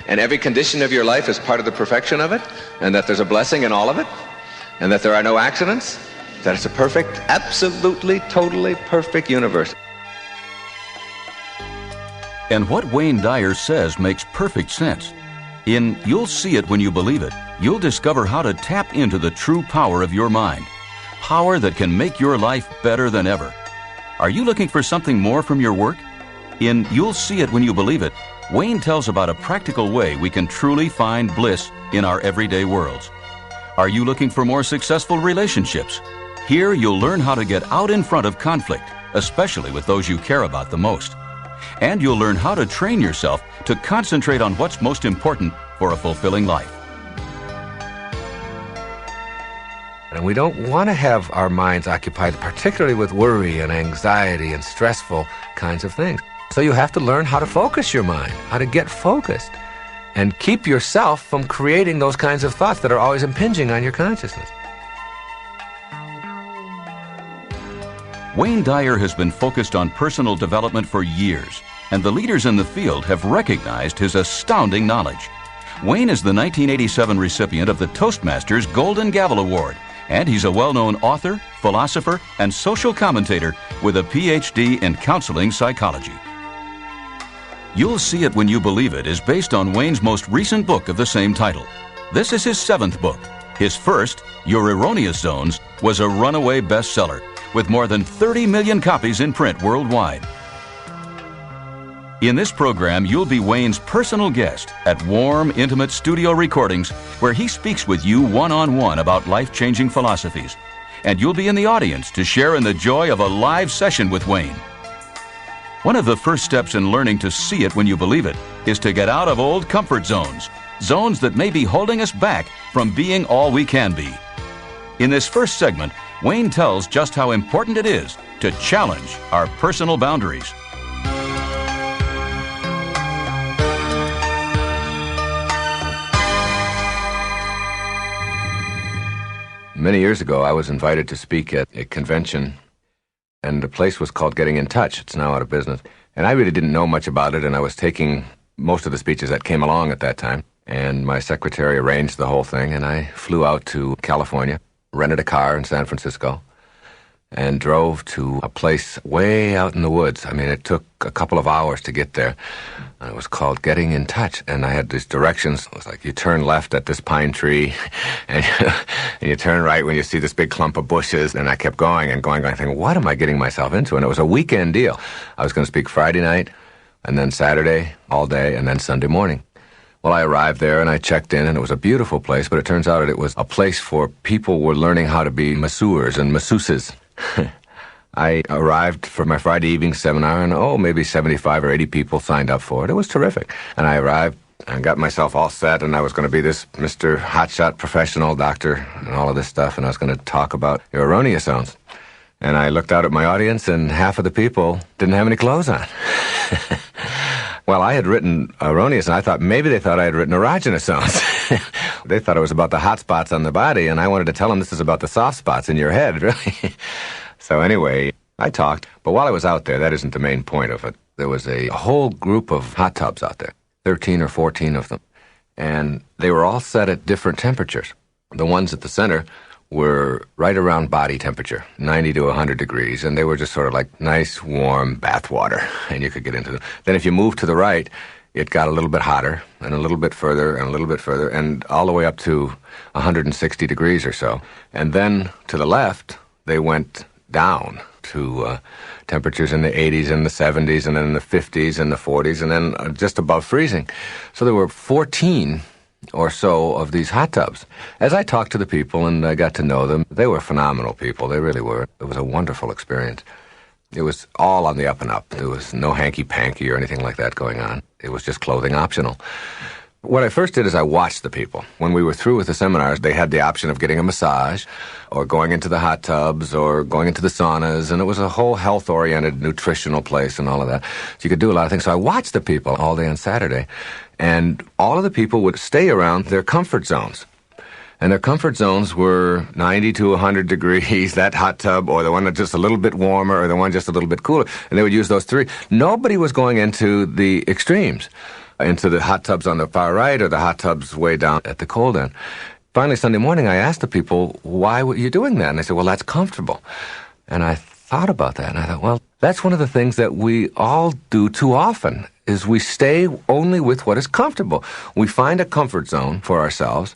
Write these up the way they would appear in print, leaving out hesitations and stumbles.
and every condition of your life is part of the perfection of it, and that there's a blessing in all of it, and that there are no accidents, that it's a perfect, absolutely, totally perfect universe. And what Wayne Dyer says makes perfect sense. In You'll See It When You Believe It, you'll discover how to tap into the true power of your mind. Power that can make your life better than ever. Are you looking for something more from your work? In You'll See It When You Believe It, Wayne tells about a practical way we can truly find bliss in our everyday worlds. Are you looking for more successful relationships? Here you'll learn how to get out in front of conflict, especially with those you care about the most. And you'll learn how to train yourself to concentrate on what's most important for a fulfilling life. And we don't want to have our minds occupied, particularly with worry and anxiety and stressful kinds of things. So you have to learn how to focus your mind, how to get focused, and keep yourself from creating those kinds of thoughts that are always impinging on your consciousness. Wayne Dyer has been focused on personal development for years, and the leaders in the field have recognized his astounding knowledge. Wayne is the 1987 recipient of the Toastmasters Golden Gavel Award, and he's a well-known author, philosopher, and social commentator with a PhD in counseling psychology. You'll See It When You Believe It is based on Wayne's most recent book of the same title. This is his 7th book. His first, Your Erroneous Zones, was a runaway bestseller, with more than 30 million copies in print worldwide. In this program, you'll be Wayne's personal guest at warm, intimate studio recordings where he speaks with you one-on-one about life-changing philosophies. And you'll be in the audience to share in the joy of a live session with Wayne. One of the first steps in learning to see it when you believe it is to get out of old comfort zones, zones that may be holding us back from being all we can be. In this first segment, Wayne tells just how important it is to challenge our personal boundaries. Many years ago, I was invited to speak at a convention, and the place was called Getting in Touch. It's now out of business. And I really didn't know much about it, and I was taking most of the speeches that came along at that time. And my secretary arranged the whole thing, and I flew out to California, rented a car in San Francisco, and drove to a place way out in the woods. I mean, it took a couple of hours to get there. And it was called Getting in Touch, and I had these directions. It was like, you turn left at this pine tree, and you turn right when you see this big clump of bushes. And I kept going and going, thinking, what am I getting myself into? And it was a weekend deal. I was going to speak Friday night, and then Saturday all day, and then Sunday morning. Well, I arrived there, and I checked in, and it was a beautiful place, but it turns out it was a place for people who were learning how to be masseurs and masseuses. I arrived for my Friday evening seminar, and maybe 75 or 80 people signed up for it. It was terrific. And I arrived and got myself all set, and I was going to be this Mr. Hotshot professional doctor and all of this stuff, and I was going to talk about your erroneous zones. And I looked out at my audience, and half of the people didn't have any clothes on. Well, I had written erroneous, and I thought maybe they thought I had written erogenous zones. They thought it was about the hot spots on the body, and I wanted to tell them this is about the soft spots in your head, really. So anyway, I talked, but while I was out there, that isn't the main point of it. There was a whole group of hot tubs out there, 13 or 14 of them, and they were all set at different temperatures. The ones at the center were right around body temperature, 90 to 100 degrees, and they were just sort of like nice, warm bath water, and you could get into them. Then if you moved to the right, it got a little bit hotter, and a little bit further, and a little bit further, and all the way up to 160 degrees or so. And then to the left, they went down to temperatures in the 80s and the 70s, and then the 50s and the 40s, and then just above freezing. So there were 14 or so of these hot tubs. As I talked to the people and I got to know them, they were phenomenal people. They really were. It was a wonderful experience. It was all on the up and up. There was no hanky-panky or anything like that going on. It was just clothing optional. What I first did is I watched the people. When we were through with the seminars, they had the option of getting a massage or going into the hot tubs or going into the saunas, and it was a whole health-oriented nutritional place and all of that. So you could do a lot of things. So I watched the people all day on Saturday, and all of the people would stay around their comfort zones. And their comfort zones were 90 to 100 degrees, that hot tub, or the one that's just a little bit warmer, or the one just a little bit cooler. And they would use those three. Nobody was going into the extremes. into the hot tubs on the far right or the hot tubs way down at the cold end. Finally, Sunday morning, I asked the people, why were you doing that? And they said, well, that's comfortable. And I thought about that, and I thought, well, that's one of the things that we all do too often, is we stay only with what is comfortable. We find a comfort zone for ourselves.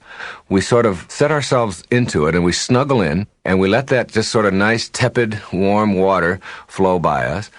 We sort of set ourselves into it, and we snuggle in, and we let that just sort of nice, tepid, warm water flow by us.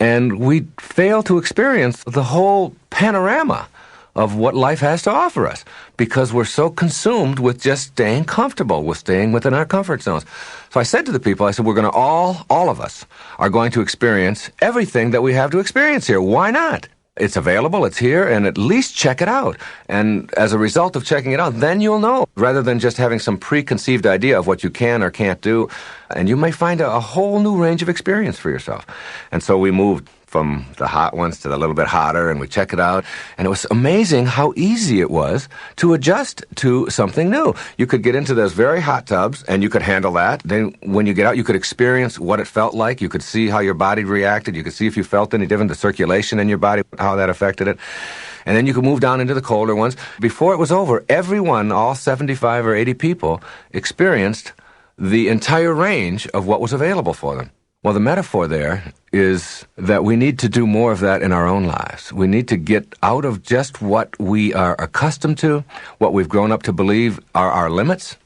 And we fail to experience the whole panorama of what life has to offer us because we're so consumed with just staying comfortable, with staying within our comfort zones. So I said to the people, I said, we're going to all of us are going to experience everything that we have to experience here. Why not? It's available, it's here, and at least check it out. And as a result of checking it out, then you'll know, rather than just having some preconceived idea of what you can or can't do. And you may find a whole new range of experience for yourself. And so we moved from the hot ones to the little bit hotter, and we check it out. And it was amazing how easy it was to adjust to something new. You could get into those very hot tubs, and you could handle that. Then when you get out, you could experience what it felt like. You could see how your body reacted. You could see if you felt any different, the circulation in your body, how that affected it. And then you could move down into the colder ones. Before it was over, everyone, all 75 or 80 people, experienced the entire range of what was available for them. Well, the metaphor there is that we need to do more of that in our own lives. We need to get out of just what we are accustomed to, what we've grown up to believe are our limits,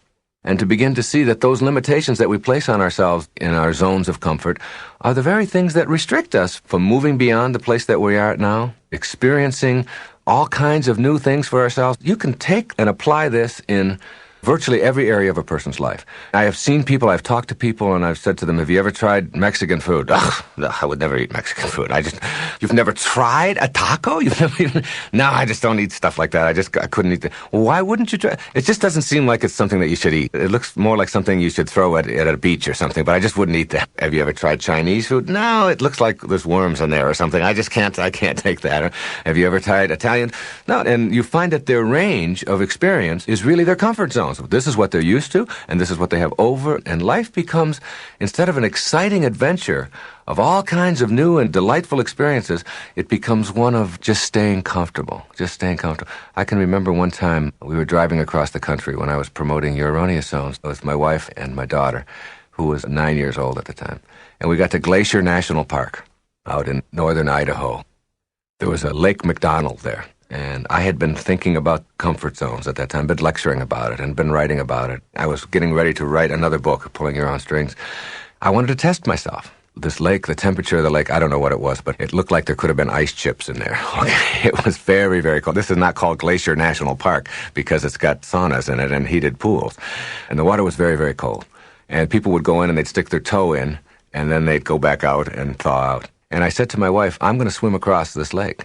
and to begin to see that those limitations that we place on ourselves in our zones of comfort are the very things that restrict us from moving beyond the place that we are at now, experiencing all kinds of new things for ourselves. You can take and apply this in virtually every area of a person's life. I have seen people, I've talked to people, and I've said to them, have you ever tried Mexican food? Ugh, I would never eat Mexican food. You've never tried a taco? You've never even, no, I just don't eat stuff like that. I couldn't eat that. Well, why wouldn't you try? It just doesn't seem like it's something that you should eat. It looks more like something you should throw at a beach or something, but I just wouldn't eat that. Have you ever tried Chinese food? No, it looks like there's worms in there or something. I can't take that. Have you ever tried Italian? No, and you find that their range of experience is really their comfort zone. So this is what they're used to, and this is what they have over, and life becomes, instead of an exciting adventure of all kinds of new and delightful experiences, it becomes one of just staying comfortable, I can remember one time we were driving across the country when I was promoting your erroneous zones with my wife and my daughter, who was 9 years old at the time, and we got to Glacier National Park out in northern Idaho. There was a Lake McDonald there. And I had been thinking about comfort zones at that time, been lecturing about it and been writing about it. I was getting ready to write another book, Pulling Your Own Strings. I wanted to test myself. This lake, the temperature of the lake, I don't know what it was, but it looked like there could have been ice chips in there. Okay. It was very, very cold. This is not called Glacier National Park because it's got saunas in it and heated pools. And the water was very, very cold. And people would go in and they'd stick their toe in, and then they'd go back out and thaw out. And I said to my wife, I'm going to swim across this lake.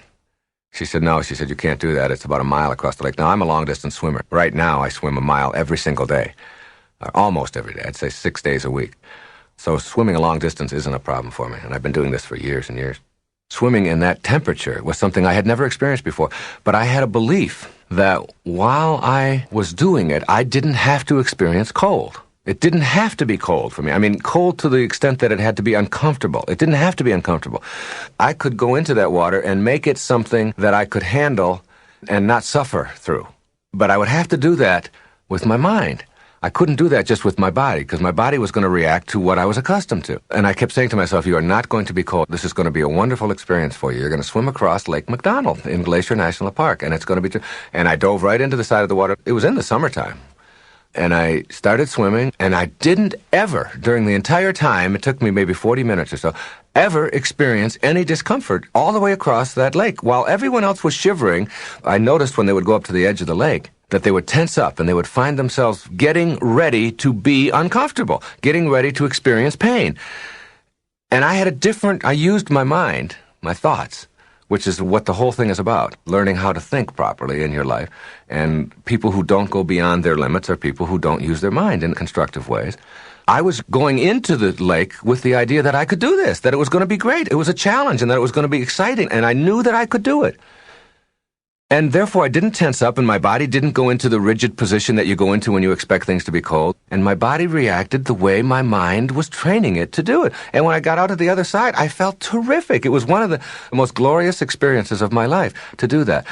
She said, no. She said, you can't do that. It's about a mile across the lake. Now, I'm a long-distance swimmer. Right now, I swim a mile every single day, almost every day. I'd say 6 days a week. So swimming a long distance isn't a problem for me, and I've been doing this for years and years. Swimming in that temperature was something I had never experienced before, but I had a belief that while I was doing it, I didn't have to experience cold. It didn't have to be cold for me. I mean, cold to the extent that it had to be uncomfortable. It didn't have to be uncomfortable. I could go into that water and make it something that I could handle and not suffer through. But I would have to do that with my mind. I couldn't do that just with my body, because my body was going to react to what I was accustomed to. And I kept saying to myself, you are not going to be cold. This is going to be a wonderful experience for you. You're going to swim across Lake McDonald in Glacier National Park, and it's going to be... And I dove right into the side of the water. It was in the summertime. And I started swimming, and I didn't ever, during the entire time, it took me maybe 40 minutes or so, ever experience any discomfort all the way across that lake. While everyone else was shivering, I noticed when they would go up to the edge of the lake that they would tense up and they would find themselves getting ready to be uncomfortable, getting ready to experience pain. And I used my mind, my thoughts, which is what the whole thing is about, learning how to think properly in your life. And people who don't go beyond their limits are people who don't use their mind in constructive ways. I was going into the lake with the idea that I could do this, that it was going to be great. It was a challenge and that it was going to be exciting, and I knew that I could do it. And therefore, I didn't tense up, and my body didn't go into the rigid position that you go into when you expect things to be cold. And my body reacted the way my mind was training it to do it. And when I got out at the other side, I felt terrific. It was one of the most glorious experiences of my life to do that.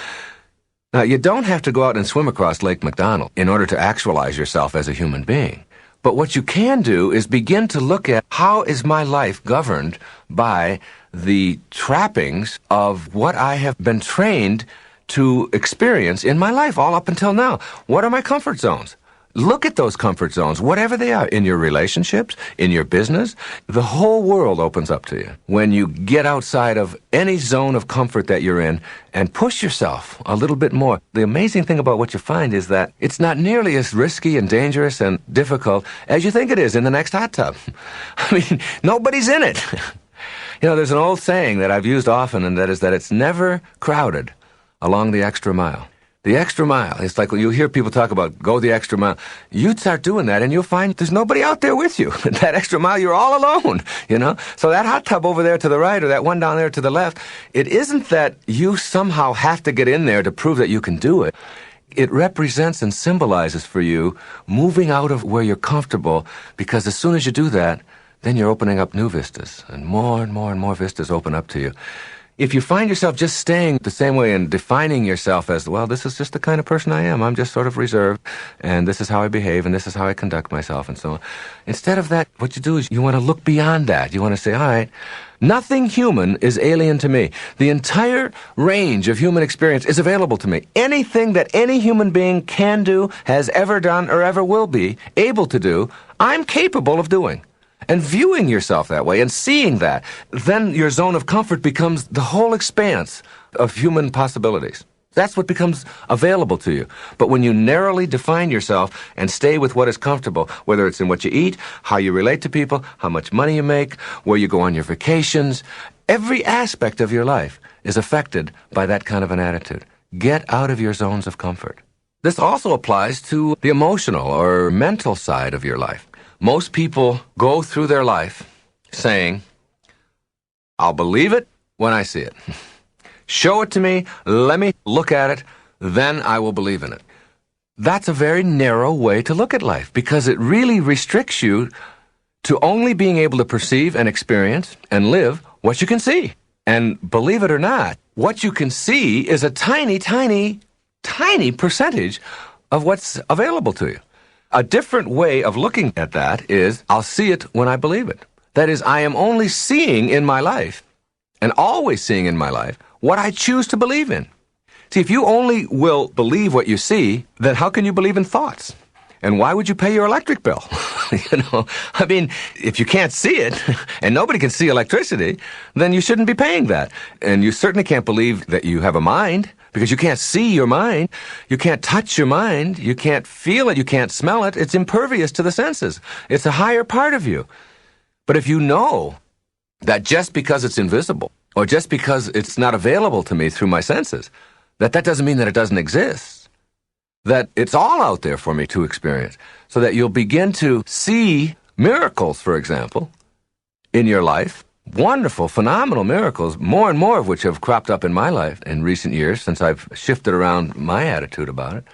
Now, you don't have to go out and swim across Lake McDonald in order to actualize yourself as a human being. But what you can do is begin to look at how is my life governed by the trappings of what I have been trained to experience in my life all up until now. What are my comfort zones? Look at those comfort zones, whatever they are, in your relationships, in your business. The whole world opens up to you when you get outside of any zone of comfort that you're in and push yourself a little bit more. The amazing thing about what you find is that it's not nearly as risky and dangerous and difficult as you think it is in the next hot tub. I mean, nobody's in it. You know, there's an old saying that I've used often, and that is that it's never crowded along the extra mile. The extra mile, it's like when you hear people talk about go the extra mile. You start doing that and you'll find there's nobody out there with you. That extra mile, you're all alone, you know? So that hot tub over there to the right or that one down there to the left, it isn't that you somehow have to get in there to prove that you can do it. It represents and symbolizes for you moving out of where you're comfortable, because as soon as you do that, then you're opening up new vistas, and more and more and more vistas open up to you. If you find yourself just staying the same way and defining yourself as, well, this is just the kind of person I am, I'm just sort of reserved, and this is how I behave, and this is how I conduct myself, and so on. Instead of that, what you do is you want to look beyond that. You want to say, all right, nothing human is alien to me. The entire range of human experience is available to me. Anything that any human being can do, has ever done, or ever will be able to do, I'm capable of doing. And viewing yourself that way and seeing that, then your zone of comfort becomes the whole expanse of human possibilities. That's what becomes available to you. But when you narrowly define yourself and stay with what is comfortable, whether it's in what you eat, how you relate to people, how much money you make, where you go on your vacations, every aspect of your life is affected by that kind of an attitude. Get out of your zones of comfort. This also applies to the emotional or mental side of your life. Most people go through their life saying, I'll believe it when I see it. Show it to me, let me look at it, then I will believe in it. That's a very narrow way to look at life, because it really restricts you to only being able to perceive and experience and live what you can see. And believe it or not, what you can see is a tiny, tiny, tiny percentage of what's available to you. A different way of looking at that is, I'll see it when I believe it. That is, I am only seeing in my life, and always seeing in my life, what I choose to believe in. See, if you only will believe what you see, then how can you believe in thoughts? And why would you pay your electric bill? You know, I mean, if you can't see it, and nobody can see electricity, then you shouldn't be paying that. And you certainly can't believe that you have a mind, because you can't see your mind, you can't touch your mind, you can't feel it, you can't smell it. It's impervious to the senses. It's a higher part of you. But if you know that just because it's invisible, or just because it's not available to me through my senses, that doesn't mean that it doesn't exist. That it's all out there for me to experience. So that you'll begin to see miracles, for example, in your life. Wonderful, phenomenal miracles, more and more of which have cropped up in my life in recent years since I've shifted around my attitude about it.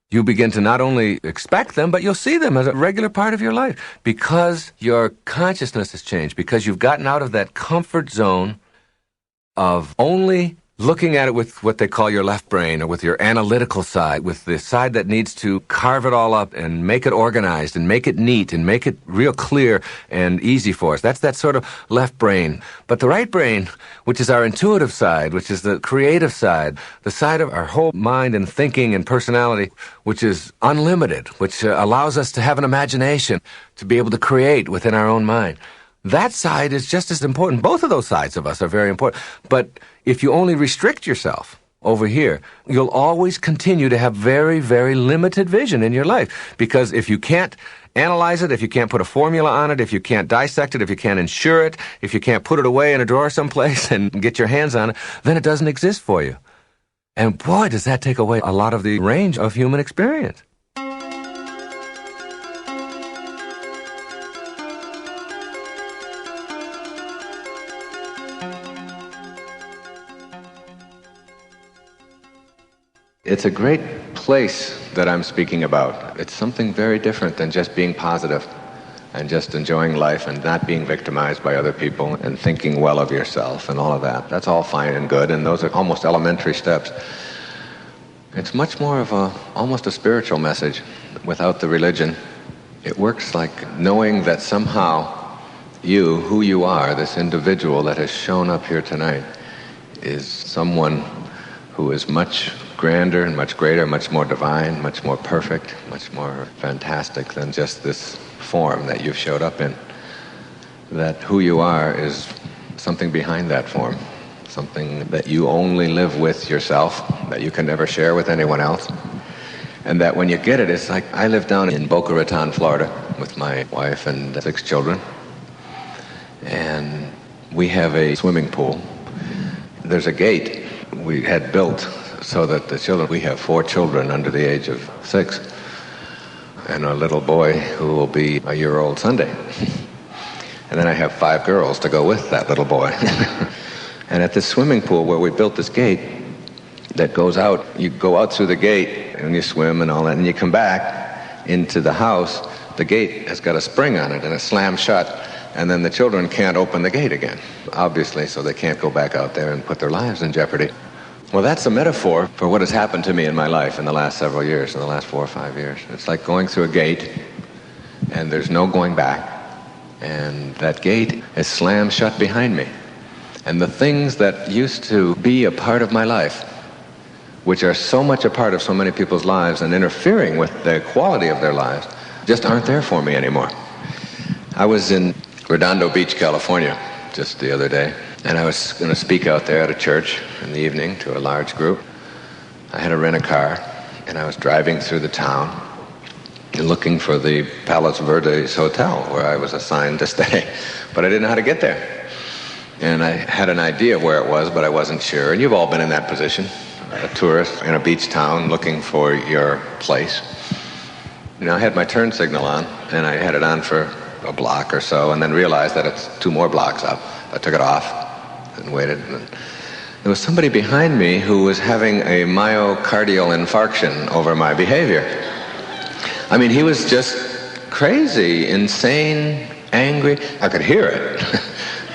You begin to not only expect them, but you'll see them as a regular part of your life because your consciousness has changed, because you've gotten out of that comfort zone of only looking at it with what they call your left brain, or with your analytical side, with the side that needs to carve it all up and make it organized and make it neat and make it real clear and easy for us. That's that sort of left brain. But the right brain, which is our intuitive side, which is the creative side, the side of our whole mind and thinking and personality, which is unlimited, which allows us to have an imagination, to be able to create within our own mind. That side is just as important. Both of those sides of us are very important. But if you only restrict yourself over here, you'll always continue to have very, very limited vision in your life. Because if you can't analyze it, if you can't put a formula on it, if you can't dissect it, if you can't insure it, if you can't put it away in a drawer someplace and get your hands on it, then it doesn't exist for you. And boy, does that take away a lot of the range of human experience. It's a great place that I'm speaking about. It's something very different than just being positive and just enjoying life and not being victimized by other people and thinking well of yourself and all of that. That's all fine and good, and those are almost elementary steps. It's much more of almost a spiritual message without the religion. It works like knowing that somehow you, who you are, this individual that has shown up here tonight, is someone who is much grander and much greater, much more divine, much more perfect, much more fantastic than just this form that you've showed up in. That who you are is something behind that form, something that you only live with yourself, that you can never share with anyone else. And that when you get it, it's like I live down in Boca Raton, Florida, with my wife and 6 children. And we have a swimming pool. There's a gate we had built so that the children, we have 4 children under the age of 6, and a little boy who will be a year old Sunday. And then I have 5 girls to go with that little boy. And at this swimming pool where we built this gate that goes out, you go out through the gate and you swim and all that, and you come back into the house, the gate has got a spring on it and it slams shut, and then the children can't open the gate again, obviously, so they can't go back out there and put their lives in jeopardy. Well, that's a metaphor for what has happened to me in my life in the last several years, in the last 4 or 5 years. It's like going through a gate, and there's no going back, and that gate is slammed shut behind me. And the things that used to be a part of my life, which are so much a part of so many people's lives and interfering with the quality of their lives, just aren't there for me anymore. I was in Redondo Beach, California, just the other day, and I was going to speak out there at a church in the evening to a large group. I had to rent a car, and I was driving through the town and looking for the Palos Verdes Hotel where I was assigned to stay, but I didn't know how to get there. And I had an idea of where it was, but I wasn't sure. And you've all been in that position, a tourist in a beach town looking for your place. You know, I had my turn signal on, and I had it on for a block or so, and then realized that it's 2 more blocks up. I took it off and waited. And there was somebody behind me who was having a myocardial infarction over my behavior. I mean, he was just crazy, insane, angry. I could hear it.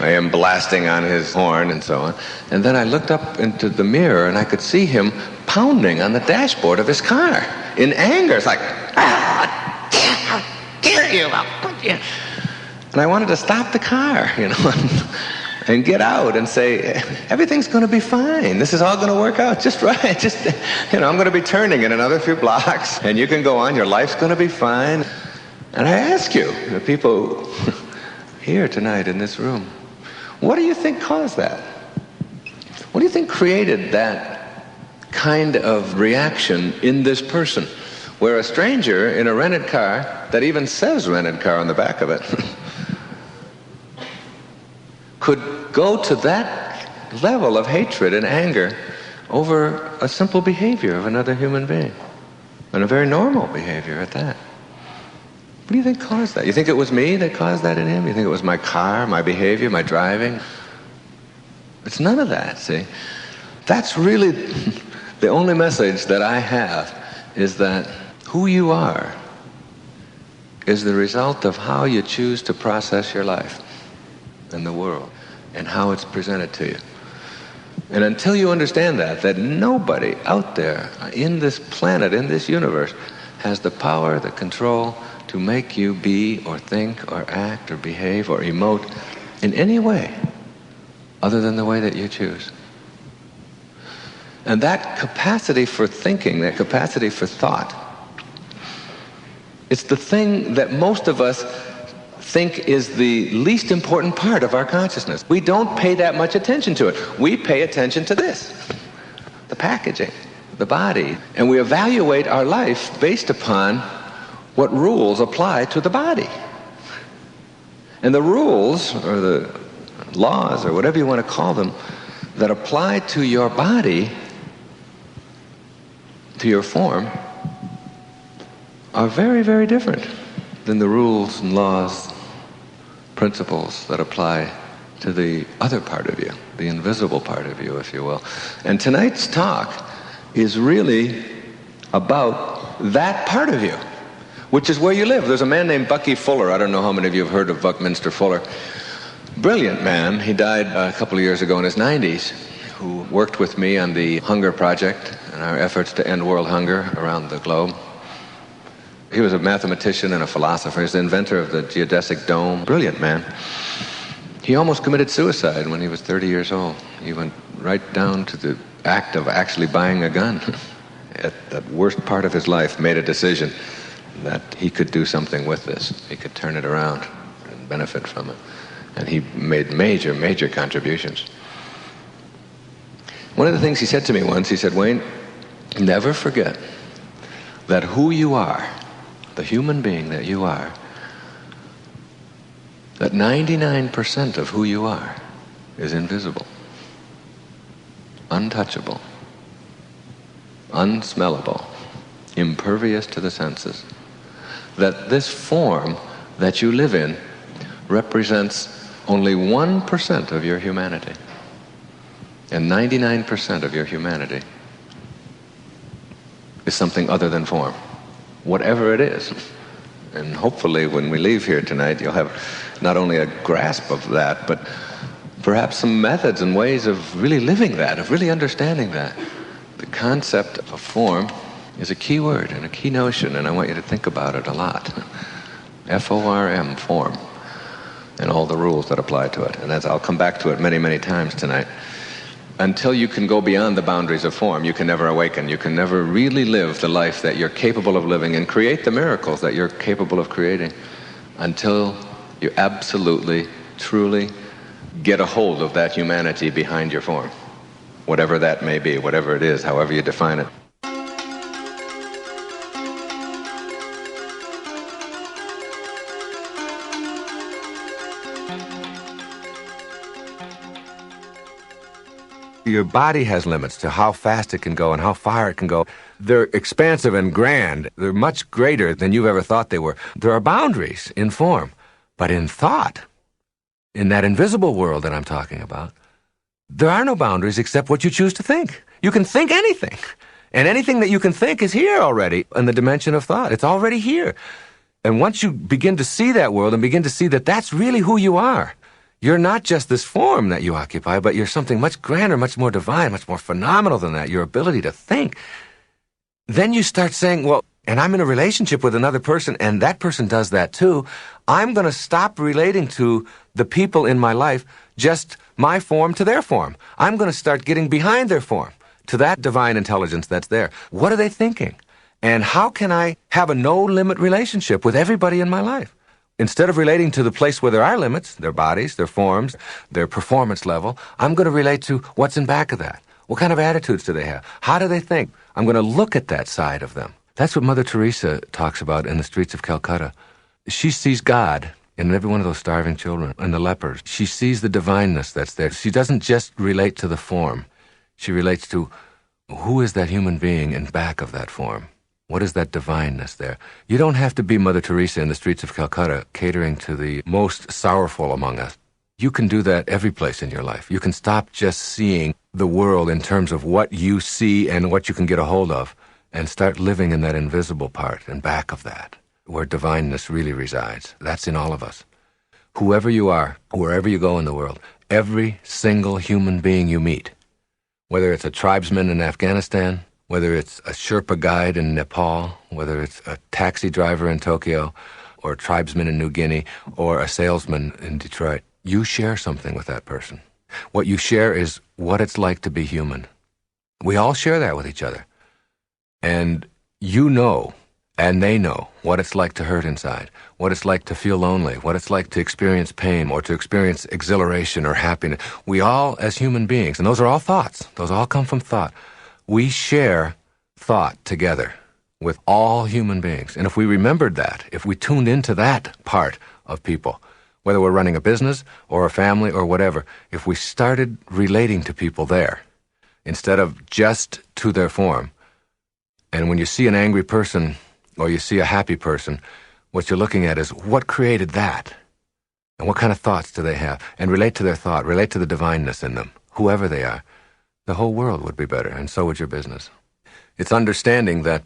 I am blasting on his horn and so on. And then I looked up into the mirror and I could see him pounding on the dashboard of his car in anger. It's like, how dare you? And I wanted to stop the car, you know, and get out and say, everything's going to be fine. This is all going to work out just right. Just, you know, I'm going to be turning in another few blocks and you can go on. Your life's going to be fine. And I ask you, the people here tonight in this room, what do you think caused that? What do you think created that kind of reaction in this person, where a stranger in a rented car that even says rented car on the back of it could go to that level of hatred and anger over a simple behavior of another human being, and a very normal behavior at that? What do you think caused that? You think it was me that caused that in him? You think it was my car, my behavior, my driving? It's none of that, see? That's really the only message that I have, is that who you are is the result of how you choose to process your life and the world and how it's presented to you. And until you understand that nobody out there in this planet, in this universe, has the power, the control to make you be or think or act or behave or emote in any way other than the way that you choose. And that capacity for thinking, that capacity for thought, it's the thing that most of us think is the least important part of our consciousness. We don't pay that much attention to it. We pay attention to this, the packaging, the body, and we evaluate our life based upon what rules apply to the body. And the rules, or the laws, or whatever you want to call them, that apply to your body, to your form, are very, very different than the rules and laws, principles that apply to the other part of you, the invisible part of you, if you will. And tonight's talk is really about that part of you, which is where you live. There's a man named Bucky Fuller. I don't know how many of you have heard of Buckminster Fuller. Brilliant man. He died a couple of years ago in his 90s, who worked with me on the Hunger Project and our efforts to end world hunger around the globe. He was a mathematician and a philosopher. He's the inventor of the geodesic dome. Brilliant man. He almost committed suicide when he was 30 years old. He went right down to the act of actually buying a gun. At that worst part of his life, made a decision that he could do something with this. He could turn it around and benefit from it. And he made major, major contributions. One of the things he said to me once, he said, Wayne, never forget that who you are, the human being that you are, that 99% of who you are is invisible, untouchable, unsmellable, impervious to the senses. That this form that you live in represents only 1% of your humanity. And 99% of your humanity is something other than form, whatever it is. And hopefully when we leave here tonight, you'll have not only a grasp of that, but perhaps some methods and ways of really living that, of really understanding that. The concept of form is a key word and a key notion, and I want you to think about it a lot. F-O-R-M, form, and all the rules that apply to it. And as I'll come back to it many, many times tonight. Until you can go beyond the boundaries of form, you can never awaken. You can never really live the life that you're capable of living and create the miracles that you're capable of creating until you absolutely, truly get a hold of that humanity behind your form. Whatever that may be, whatever it is, however you define it. Your body has limits to how fast it can go and how far it can go. They're expansive and grand. They're much greater than you've ever thought they were. There are boundaries in form, but in thought, in that invisible world that I'm talking about, there are no boundaries except what you choose to think. You can think anything. And anything that you can think is here already in the dimension of thought. It's already here. And once you begin to see that world and begin to see that that's really who you are, you're not just this form that you occupy, but you're something much grander, much more divine, much more phenomenal than that, your ability to think. Then you start saying, well, and I'm in a relationship with another person, and that person does that too. I'm going to stop relating to the people in my life, just my form to their form. I'm going to start getting behind their form, to that divine intelligence that's there. What are they thinking? And how can I have a no-limit relationship with everybody in my life? Instead of relating to the place where there are limits, their bodies, their forms, their performance level, I'm going to relate to what's in back of that. What kind of attitudes do they have? How do they think? I'm going to look at that side of them. That's what Mother Teresa talks about in the streets of Calcutta. She sees God in every one of those starving children and the lepers. She sees the divineness that's there. She doesn't just relate to the form. She relates to who is that human being in back of that form. What is that divineness there? You don't have to be Mother Teresa in the streets of Calcutta catering to the most sorrowful among us. You can do that every place in your life. You can stop just seeing the world in terms of what you see and what you can get a hold of and start living in that invisible part and back of that, where divineness really resides. That's in all of us. Whoever you are, wherever you go in the world, every single human being you meet, whether it's a tribesman in Afghanistan, whether it's a Sherpa guide in Nepal, whether it's a taxi driver in Tokyo, or a tribesman in New Guinea, or a salesman in Detroit, you share something with that person. What you share is what it's like to be human. We all share that with each other. And you know, and they know, what it's like to hurt inside, what it's like to feel lonely, what it's like to experience pain or to experience exhilaration or happiness. We all, as human beings, and those are all thoughts, those all come from thought, we share thought together with all human beings. And if we remembered that, if we tuned into that part of people, whether we're running a business or a family or whatever, if we started relating to people there, instead of just to their form, and when you see an angry person or you see a happy person, what you're looking at is what created that? And what kind of thoughts do they have? And relate to their thought, relate to the divineness in them, whoever they are. The whole world would be better, and so would your business. It's understanding that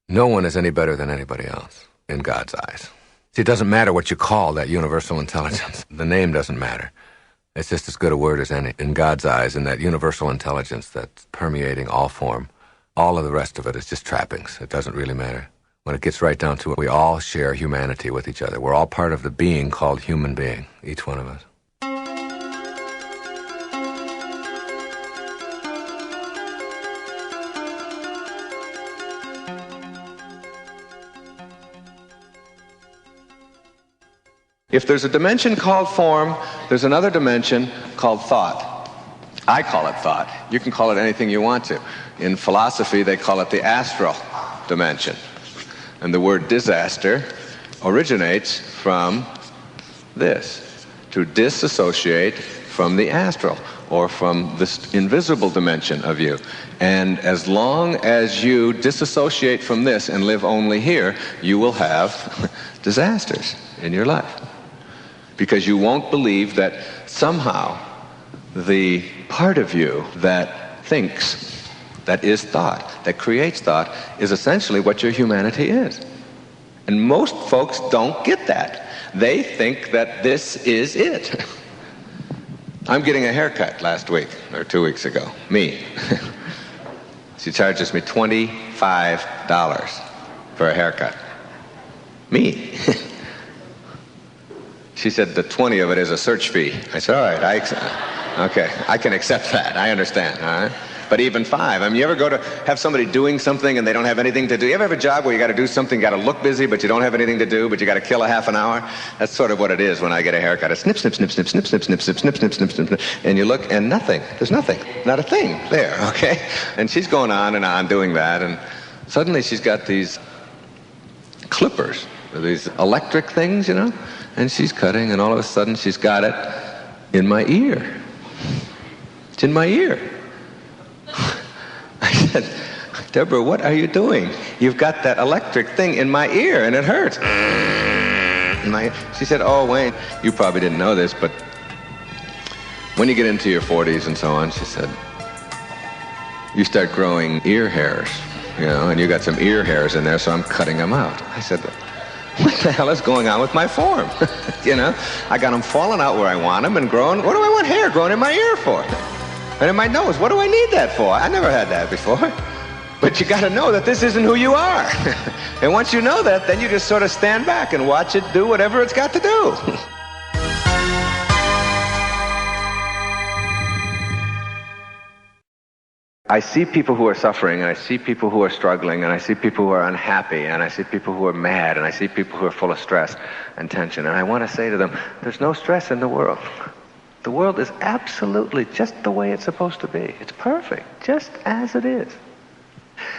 no one is any better than anybody else in God's eyes. See, it doesn't matter what you call that universal intelligence. The name doesn't matter. It's just as good a word as any in God's eyes, and that universal intelligence that's permeating all form. All of the rest of it is just trappings. It doesn't really matter. When it gets right down to it, we all share humanity with each other. We're all part of the being called human being, each one of us. If there's a dimension called form, there's another dimension called thought. I call it thought. You can call it anything you want to. In philosophy, they call it the astral dimension. And the word disaster originates from this, to disassociate from the astral, or from this invisible dimension of you. And as long as you disassociate from this and live only here, you will have disasters in your life. Because you won't believe that somehow the part of you that thinks, that is thought, that creates thought, is essentially what your humanity is. And most folks don't get that. They think that this is it. I'm getting a haircut last week, or 2 weeks ago. Me. She charges me $25 for a haircut. Me. She said the 20 of it is a search fee. I said, all right, okay, I can accept that. I understand, all right? But even $5. You ever go to have somebody doing something and they don't have anything to do? You ever have a job where you got to do something, you got to look busy, but you don't have anything to do, but you got to kill a half an hour? That's sort of what it is when I get a haircut. It's snip, snip, snip, snip, snip, snip, snip, snip, snip, snip, snip, snip, snip, and you look and nothing. There's nothing. Not a thing there, okay? And she's going on and on doing that, and suddenly she's got these clippers, these electric things, and she's cutting, and all of a sudden she's got it in my ear. It's in my ear. I said, Deborah, what are you doing? You've got that electric thing in my ear, and it hurts. She said, oh, Wayne, you probably didn't know this, but when you get into your 40s and so on, she said, you start growing ear hairs, and you got some ear hairs in there, so I'm cutting them out. I said, what the hell is going on with my form? I got them falling out where I want them and growing. What do I want hair growing in my ear for? And in my nose, what do I need that for? I never had that before. But you got to know that this isn't who you are. And once you know that, then you just sort of stand back and watch it do whatever it's got to do. I see people who are suffering, and I see people who are struggling, and I see people who are unhappy, and I see people who are mad, and I see people who are full of stress and tension. And I want to say to them, there's no stress in the world. The world is absolutely just the way it's supposed to be. It's perfect, just as it is.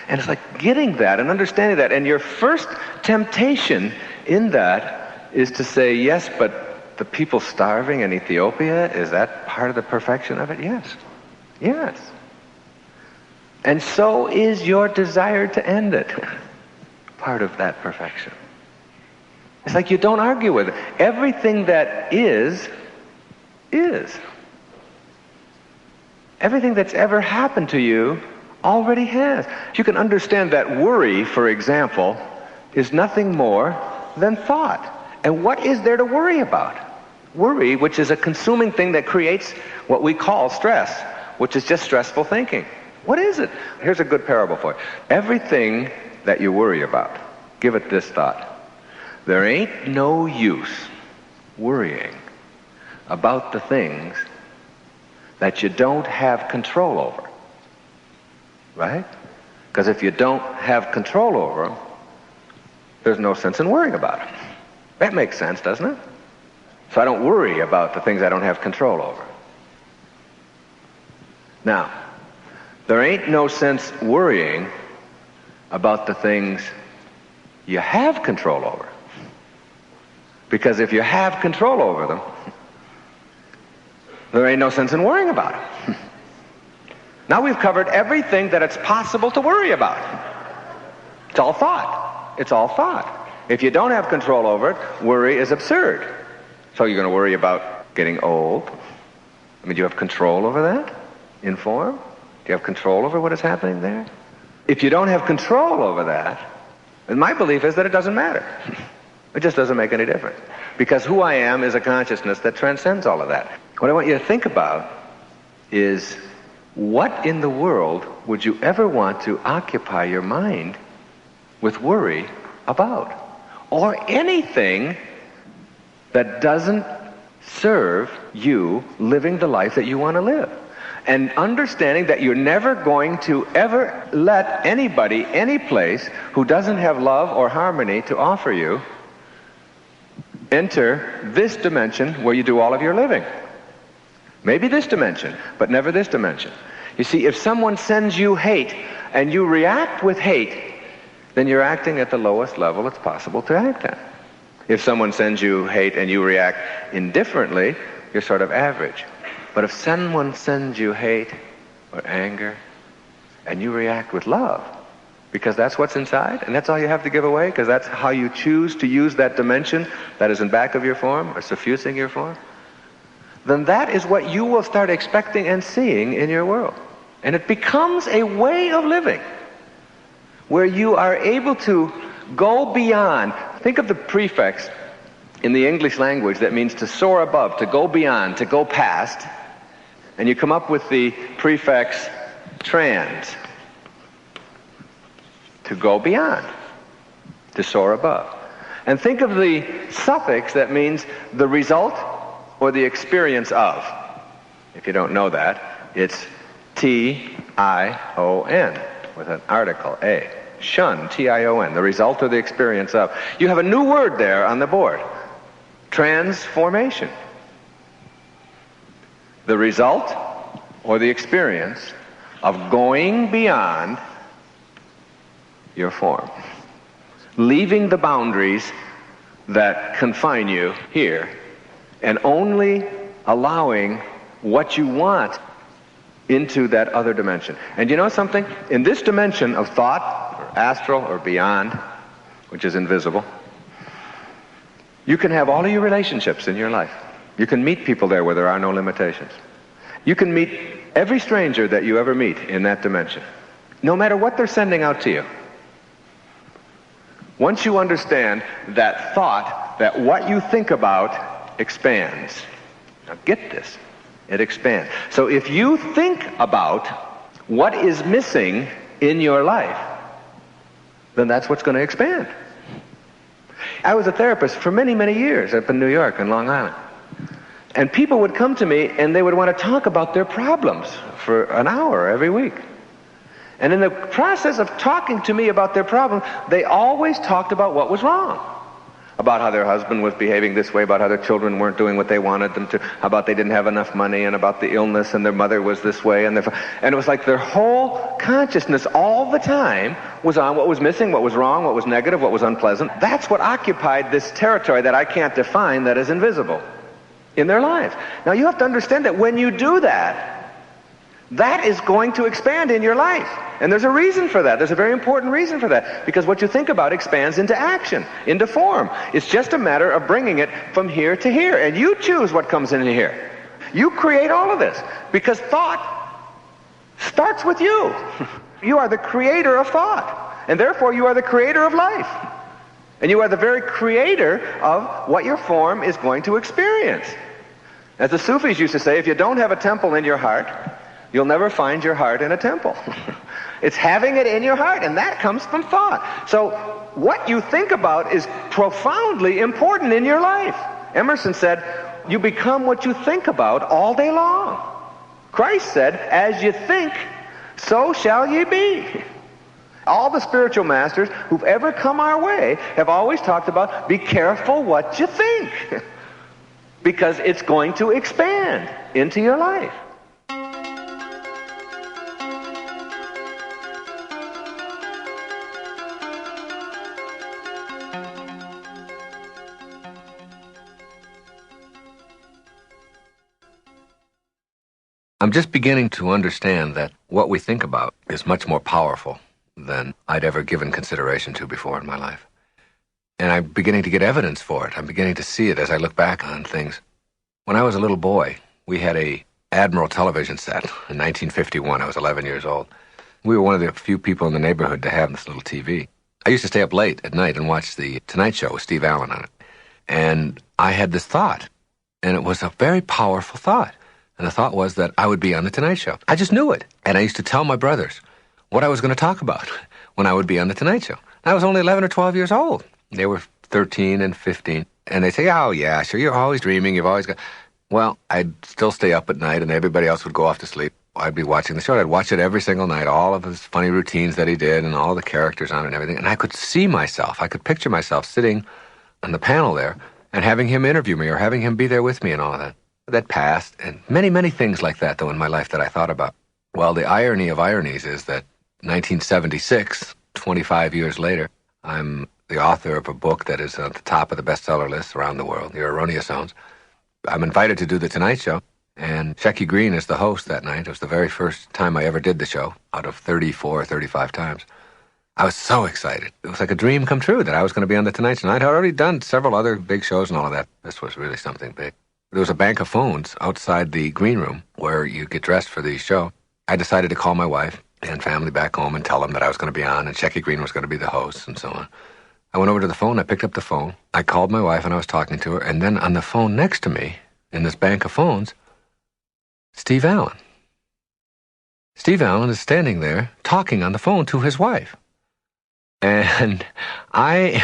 And it's like getting that and understanding that. And your first temptation in that is to say, yes, but the people starving in Ethiopia, is that part of the perfection of it? Yes. Yes. And so is your desire to end it part of that perfection. It's like you don't argue with it. Everything that is. Everything that's ever happened to you already has. You can understand that worry, for example, is nothing more than thought. And what is there to worry about? Worry, which is a consuming thing that creates what we call stress, which is just stressful thinking. What is it? Here's a good parable for you. Everything that you worry about, give it this thought. There ain't no use worrying about the things that you don't have control over. Right? Because if you don't have control over them, there's no sense in worrying about them. That makes sense, doesn't it? So I don't worry about the things I don't have control over. Now, there ain't no sense worrying about the things you have control over. Because if you have control over them, there ain't no sense in worrying about them. Now we've covered everything that it's possible to worry about. It's all thought. It's all thought. If you don't have control over it, worry is absurd. So you're going to worry about getting old. Do you have control over that in form? Do you have control over what is happening there? If you don't have control over that, and my belief is that it doesn't matter. It just doesn't make any difference. Because who I am is a consciousness that transcends all of that. What I want you to think about is, what in the world would you ever want to occupy your mind with worry about? Or anything that doesn't serve you living the life that you want to live. And understanding that you're never going to ever let anybody, any place, who doesn't have love or harmony to offer you, enter this dimension where you do all of your living. Maybe this dimension, but never this dimension. You see, if someone sends you hate and you react with hate, then you're acting at the lowest level it's possible to act at. If someone sends you hate and you react indifferently, you're sort of average. But if someone sends you hate or anger and you react with love, because that's what's inside and that's all you have to give away, because that's how you choose to use that dimension that is in back of your form or suffusing your form, then that is what you will start expecting and seeing in your world. And it becomes a way of living where you are able to go beyond. Think of the prefix in the English language that means to soar above, to go beyond, to go past. And you come up with the prefix trans, to go beyond, to soar above. And think of the suffix that means the result or the experience of. If you don't know that, it's T-I-O-N with an article, A. Shun, T-I-O-N, the result or the experience of. You have a new word there on the board. Transformation. The result or the experience of going beyond your form. Leaving the boundaries that confine you here and only allowing what you want into that other dimension. And you know something? In this dimension of thought, or astral, or beyond, which is invisible, you can have all of your relationships in your life. You can meet people there where there are no limitations. You can meet every stranger that you ever meet in that dimension, no matter what they're sending out to you. Once you understand that thought, that what you think about expands. Now get this. It expands. So if you think about what is missing in your life, then that's what's going to expand. I was a therapist for many, many years up in New York and Long Island. And people would come to me and they would want to talk about their problems for an hour every week. And in the process of talking to me about their problem, they always talked about what was wrong. About how their husband was behaving this way, about how their children weren't doing what they wanted them to, about they didn't have enough money, and about the illness, and their mother was this way, and it was like their whole consciousness all the time was on what was missing, what was wrong, what was negative, what was unpleasant. That's what occupied this territory that I can't define, that is invisible in their lives. Now you have to understand that when you do that, that is going to expand in your life. And there's a reason for that. There's a very important reason for that. Because what you think about expands into action, into form. It's just a matter of bringing it from here to here. And you choose what comes into here. You create all of this. Because thought starts with you. You are the creator of thought. And therefore you are the creator of life. And you are the very creator of what your form is going to experience. As the Sufis used to say, if you don't have a temple in your heart, you'll never find your heart in a temple. It's having it in your heart, and that comes from thought. So what you think about is profoundly important in your life. Emerson said, you become what you think about all day long. Christ said, as you think, so shall ye be. All the spiritual masters who've ever come our way have always talked about, be careful what you think, because it's going to expand into your life. I'm just beginning to understand that what we think about is much more powerful than I'd ever given consideration to before in my life. And I'm beginning to get evidence for it. I'm beginning to see it as I look back on things. When I was a little boy, we had a Admiral television set in 1951. I was 11 years old. We were one of the few people in the neighborhood to have this little TV. I used to stay up late at night and watch the Tonight Show with Steve Allen on it. And I had this thought, and it was a very powerful thought. And the thought was that I would be on the Tonight Show. I just knew it. And I used to tell my brothers what I was going to talk about when I would be on the Tonight Show. I was only 11 or 12 years old. They were 13 and 15. And they'd say, oh, yeah, sure, you're always dreaming. You've always got... Well, I'd still stay up at night, and everybody else would go off to sleep. I'd be watching the show. I'd watch it every single night, all of his funny routines that he did and all the characters on it and everything. And I could see myself. I could picture myself sitting on the panel there and having him interview me or having him be there with me and all of that. That passed, and many, many things like that, though, in my life that I thought about. Well, the irony of ironies is that 1976, 25 years later, I'm the author of a book that is at the top of the bestseller list around the world, Your Erroneous Zones. I'm invited to do The Tonight Show, and Shecky Greene is the host that night. It was the very first time I ever did the show, out of 34 or 35 times. I was so excited. It was like a dream come true that I was going to be on The Tonight Show. I'd already done several other big shows and all of that. This was really something big. There was a bank of phones outside the green room where you get dressed for the show. I decided to call my wife and family back home and tell them that I was going to be on and Shecky Greene was going to be the host and so on. I went over to the phone. I picked up the phone. I called my wife and I was talking to her. And then on the phone next to me, in this bank of phones, Steve Allen. Steve Allen is standing there talking on the phone to his wife. And I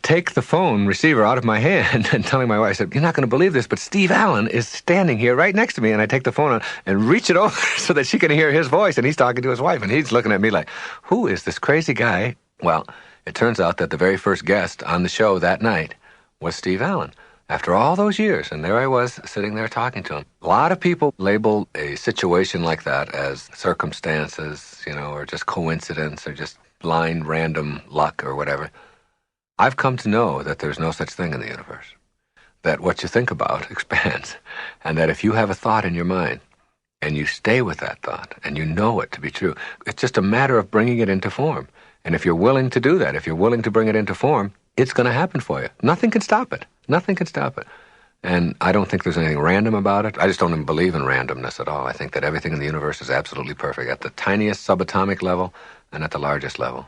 take the phone receiver out of my hand and telling my wife, I said, you're not going to believe this, but Steve Allen is standing here right next to me. And I take the phone out and reach it over so that she can hear his voice. And he's talking to his wife. And he's looking at me like, who is this crazy guy? Well, it turns out that the very first guest on the show that night was Steve Allen. After all those years, and there I was sitting there talking to him. A lot of people label a situation like that as circumstances, or just coincidence, or just blind random luck or whatever. I've come to know that there's no such thing in the universe. That what you think about expands. And that if you have a thought in your mind, and you stay with that thought, and you know it to be true, it's just a matter of bringing it into form. And if you're willing to do that, if you're willing to bring it into form, it's going to happen for you. Nothing can stop it. Nothing can stop it. And I don't think there's anything random about it. I just don't even believe in randomness at all. I think that everything in the universe is absolutely perfect, at the tiniest subatomic level and at the largest level.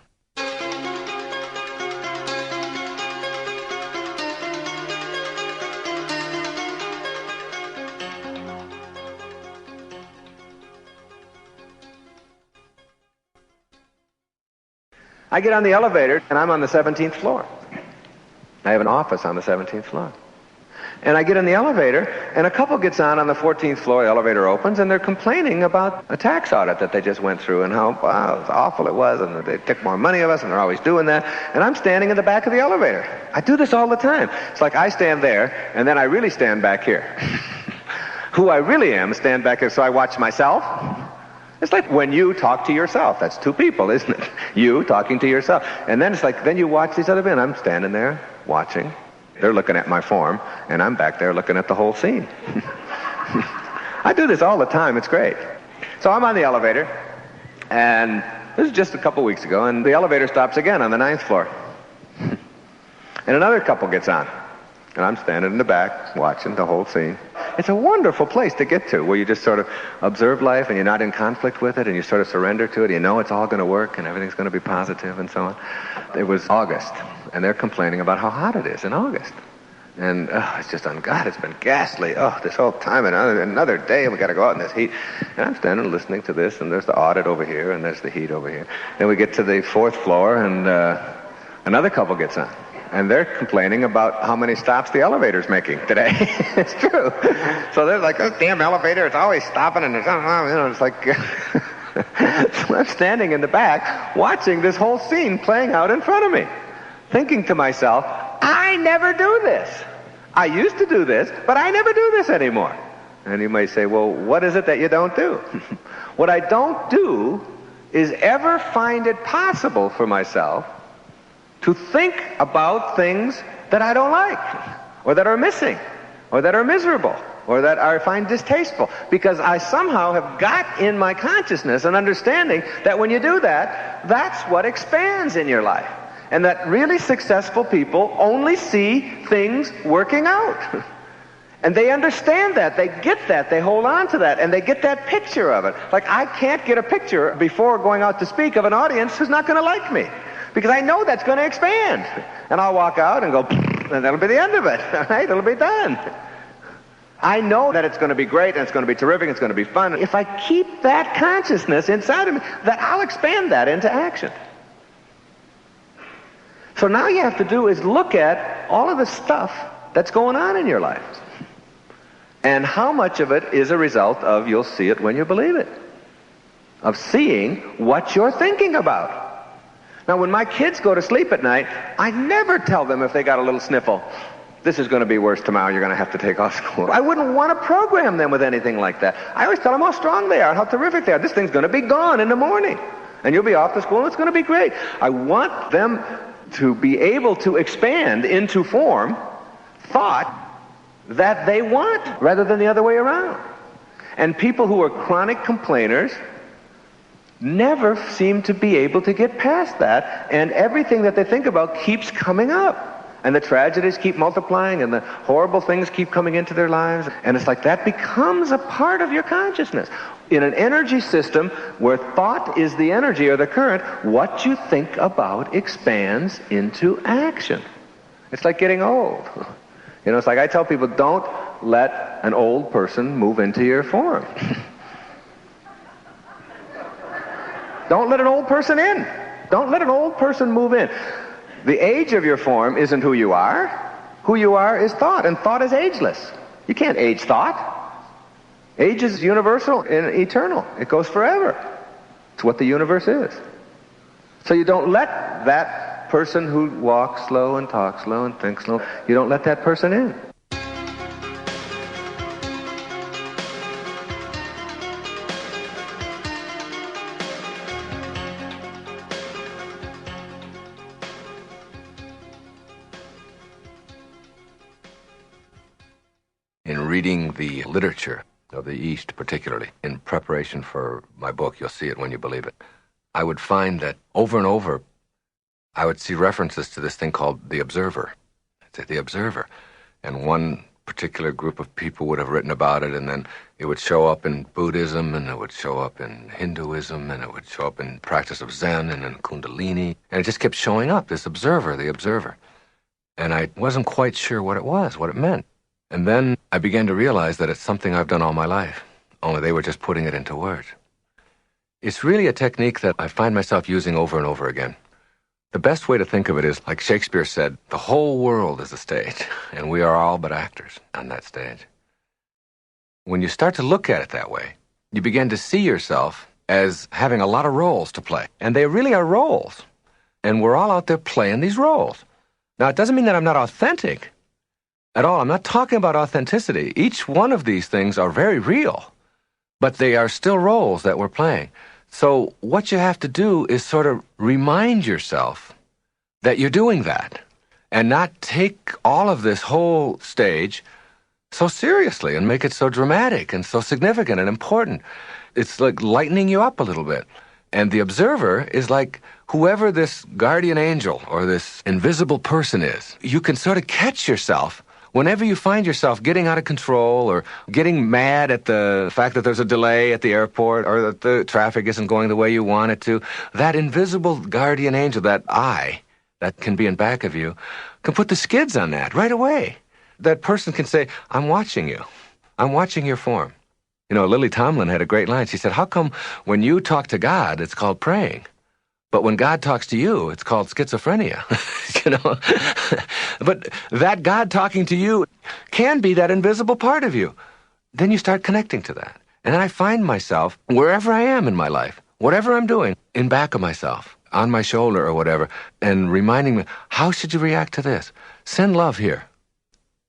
I get on the elevator, and I'm on the 17th floor. I have an office on the 17th floor. And I get in the elevator, and a couple gets on the 14th floor. The elevator opens, and they're complaining about a tax audit that they just went through and how awful it was, and they took more money of us, and they're always doing that. And I'm standing in the back of the elevator. I do this all the time. It's like I stand there, and then I really stand back here. Who I really am, stand back here, so I watch myself. It's like when you talk to yourself. That's two people, isn't it? You talking to yourself. And then it's like, then you watch these other men. I'm standing there watching. They're looking at my form, and I'm back there looking at the whole scene. I do this all the time. It's great. So I'm on the elevator, and this is just a couple weeks ago, and the elevator stops again on the 9th floor. And another couple gets on, and I'm standing in the back watching the whole scene. It's a wonderful place to get to, where you just sort of observe life, and you're not in conflict with it, and you sort of surrender to it. You know it's all going to work, and everything's going to be positive, and so on. It was August, and they're complaining about how hot it is in August. And it's just, God, it's been ghastly. This whole time, and another day, and we got to go out in this heat. And I'm standing listening to this, and there's the audit over here, and there's the heat over here. Then we get to the 4th floor, and another couple gets on. And they're complaining about how many stops the elevator's making today. It's true. So they're like, oh, damn elevator, it's always stopping, and it's like... So I'm standing in the back watching this whole scene playing out in front of me, thinking to myself, I never do this. I used to do this, but I never do this anymore. And you may say, well, what is it that you don't do? What I don't do is ever find it possible for myself to think about things that I don't like, or that are missing, or that are miserable, or that I find distasteful, because I somehow have got in my consciousness an understanding that when you do that, that's what expands in your life. And that really successful people only see things working out. And they understand that, they get that, they hold on to that, and they get that picture of it. Like, I can't get a picture before going out to speak of an audience who's not going to like me, because I know that's going to expand. And I'll walk out and go, and that'll be the end of it, all right? It'll be done. I know that it's going to be great, and it's going to be terrific, it's going to be fun. If I keep that consciousness inside of me, that I'll expand that into action. So now you have to do is look at all of the stuff that's going on in your life. And how much of it is a result of you'll see it when you believe it. Of seeing what you're thinking about. Now, when my kids go to sleep at night, I never tell them if they got a little sniffle, this is going to be worse tomorrow, you're going to have to take off school. I wouldn't want to program them with anything like that. I always tell them how strong they are, how terrific they are. This thing's going to be gone in the morning. And you'll be off to school and it's going to be great. I want them to be able to expand into form thought that they want, rather than the other way around. And people who are chronic complainers never seem to be able to get past that, and everything that they think about keeps coming up. And the tragedies keep multiplying, and the horrible things keep coming into their lives, and it's like that becomes a part of your consciousness. In an energy system where thought is the energy or the current, what you think about expands into action. It's like getting old. You know, it's like I tell people, don't let an old person move into your form. Don't let an old person in. Don't let an old person move in. The age of your form isn't who you are. Who you are is thought, and thought is ageless. You can't age thought. Age is universal and eternal. It goes forever. It's what the universe is. So you don't let that person who walks slow and talks slow and thinks slow, you don't let that person in. In reading the literature of the East, particularly, in preparation for my book, You'll See It When You Believe It, I would find that over and over, I would see references to this thing called the observer. The observer. And one particular group of people would have written about it, and then it would show up in Buddhism, and it would show up in Hinduism, and it would show up in practice of Zen and in Kundalini. And it just kept showing up, this observer, the observer. And I wasn't quite sure what it was, what it meant. And then I began to realize that it's something I've done all my life, only they were just putting it into words. It's really a technique that I find myself using over and over again. The best way to think of it is, like Shakespeare said, the whole world is a stage, and we are all but actors on that stage. When you start to look at it that way, you begin to see yourself as having a lot of roles to play. And they really are roles. And we're all out there playing these roles. Now, it doesn't mean that I'm not authentic at all. I'm not talking about authenticity. Each one of these things are very real, but they are still roles that we're playing. So what you have to do is sort of remind yourself that you're doing that and not take all of this whole stage so seriously and make it so dramatic and so significant and important. It's like lightening you up a little bit. And the observer is like whoever this guardian angel or this invisible person is. You can sort of catch yourself whenever you find yourself getting out of control or getting mad at the fact that there's a delay at the airport or that the traffic isn't going the way you want it to, that invisible guardian angel, that eye that can be in back of you, can put the skids on that right away. That person can say, I'm watching you. I'm watching your form. You know, Lily Tomlin had a great line. She said, how come when you talk to God, it's called praying? But when God talks to you, it's called schizophrenia, you know. But that God talking to you can be that invisible part of you. Then you start connecting to that. And I find myself, wherever I am in my life, whatever I'm doing, in back of myself, on my shoulder or whatever, and reminding me, how should you react to this? Send love here.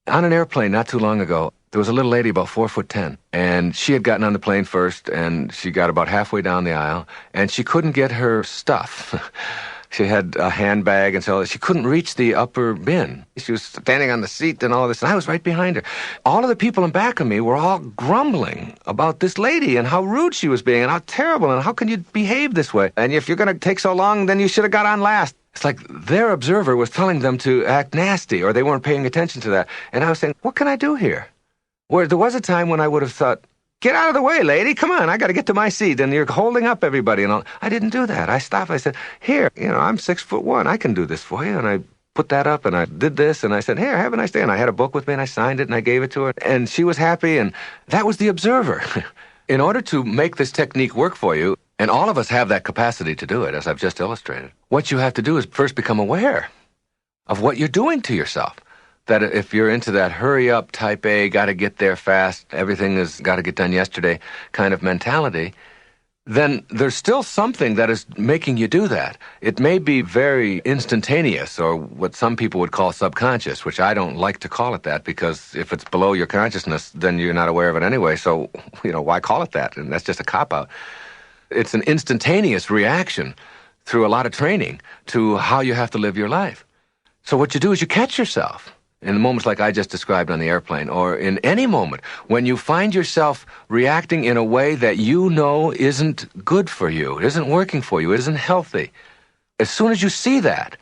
On an airplane not too long ago, there was a little lady about 4'10", and she had gotten on the plane first, and she got about halfway down the aisle, and she couldn't get her stuff. She had a handbag, and so she couldn't reach the upper bin. She was standing on the seat and all this, and I was right behind her. All of the people in back of me were all grumbling about this lady and how rude she was being and how terrible and how can you behave this way? And if you're going to take so long, then you should have got on last. It's like their observer was telling them to act nasty, or they weren't paying attention to that. And I was saying, what can I do here? Where there was a time when I would have thought, get out of the way, lady. Come on, I got to get to my seat. And you're holding up everybody. And all. I didn't do that. I stopped. I said, here, I'm 6'1". I can do this for you. And I put that up and I did this. And I said, here, have a nice day. And I had a book with me and I signed it and I gave it to her. And she was happy. And that was the observer. In order to make this technique work for you, and all of us have that capacity to do it, as I've just illustrated, what you have to do is first become aware of what you're doing to yourself. That if you're into that hurry up, type A, got to get there fast, everything has got to get done yesterday kind of mentality, then there's still something that is making you do that. It may be very instantaneous, or what some people would call subconscious, which I don't like to call it that, because if it's below your consciousness, then you're not aware of it anyway, so, why call it that? And that's just a cop-out. It's an instantaneous reaction through a lot of training to how you have to live your life. So what you do is you catch yourself in moments like I just described on the airplane, or in any moment when you find yourself reacting in a way that you know isn't good for you, isn't working for you, isn't healthy. As soon as you see that,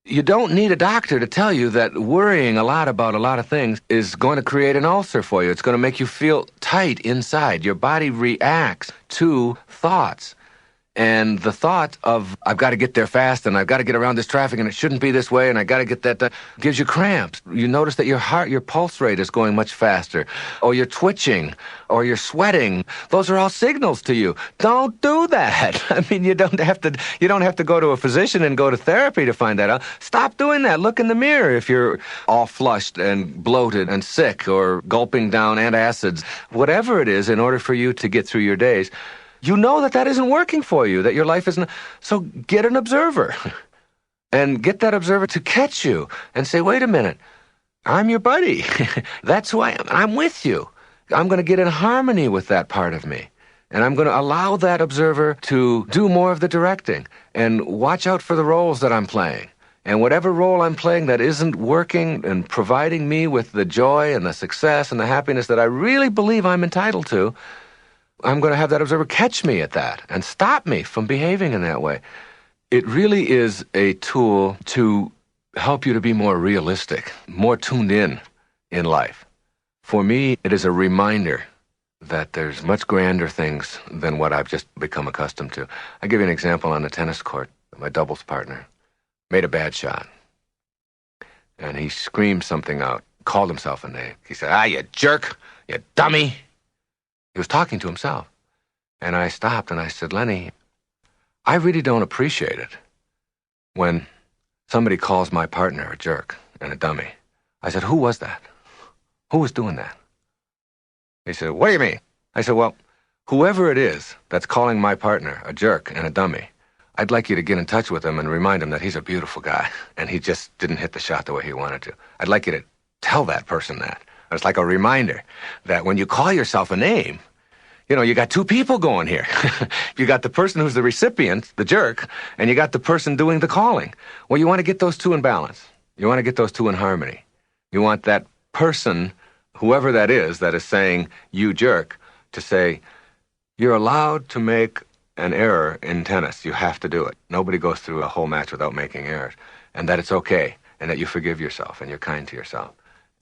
you don't need a doctor to tell you that worrying a lot about a lot of things is going to create an ulcer for you. It's going to make you feel tight inside. Your body reacts to thoughts. And the thought of, I've got to get there fast, and I've got to get around this traffic, and it shouldn't be this way, and I've got to get that done, gives you cramps. You notice that your heart, your pulse rate is going much faster, or you're twitching, or you're sweating. Those are all signals to you. Don't do that. I mean, you don't have to go to a physician and go to therapy to find that out. Stop doing that. Look in the mirror if you're all flushed and bloated and sick, or gulping down antacids, whatever it is, in order for you to get through your days. You know that isn't working for you, that your life isn't. So get an observer and get that observer to catch you and say, wait a minute, I'm your buddy. That's who I am. I'm with you. I'm going to get in harmony with that part of me. And I'm going to allow that observer to do more of the directing and watch out for the roles that I'm playing. And whatever role I'm playing that isn't working and providing me with the joy and the success and the happiness that I really believe I'm entitled to, I'm going to have that observer catch me at that and stop me from behaving in that way. It really is a tool to help you to be more realistic, more tuned in life. For me, it is a reminder that there's much grander things than what I've just become accustomed to. I'll give you an example on the tennis court. My doubles partner made a bad shot, and he screamed something out, called himself a name. He said, you jerk, you dummy. He was talking to himself. And I stopped and I said, Lenny, I really don't appreciate it when somebody calls my partner a jerk and a dummy. I said, who was that? Who was doing that? He said, what do you mean? I said, well, whoever it is that's calling my partner a jerk and a dummy, I'd like you to get in touch with him and remind him that he's a beautiful guy and he just didn't hit the shot the way he wanted to. I'd like you to tell that person that. It's like a reminder that when you call yourself a name, you got two people going here. You got the person who's the recipient, the jerk, and you got the person doing the calling. Well, you want to get those two in balance. You want to get those two in harmony. You want that person, whoever that is saying, you jerk, to say, you're allowed to make an error in tennis. You have to do it. Nobody goes through a whole match without making errors. And that it's okay, and that you forgive yourself, and you're kind to yourself.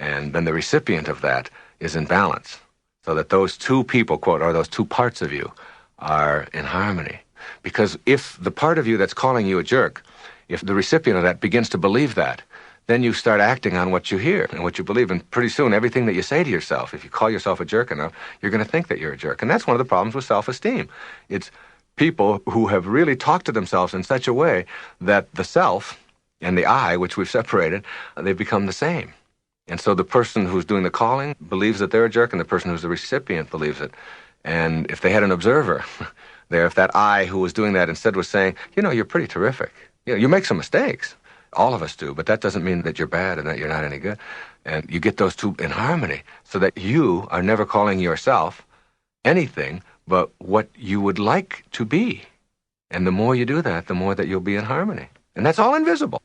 And then the recipient of that is in balance, so that those two people, quote, or those two parts of you are in harmony. Because if the part of you that's calling you a jerk, if the recipient of that begins to believe that, then you start acting on what you hear and what you believe. And pretty soon, everything that you say to yourself, if you call yourself a jerk enough, you're going to think that you're a jerk. And that's one of the problems with self-esteem. It's people who have really talked to themselves in such a way that the self and the I, which we've separated, they become the same. And so the person who's doing the calling believes that they're a jerk, and the person who's the recipient believes it. And if they had an observer there, if that I who was doing that instead was saying, you're pretty terrific. You make some mistakes. All of us do, but that doesn't mean that you're bad and that you're not any good. And you get those two in harmony so that you are never calling yourself anything but what you would like to be. And the more you do that, the more that you'll be in harmony. And that's all invisible.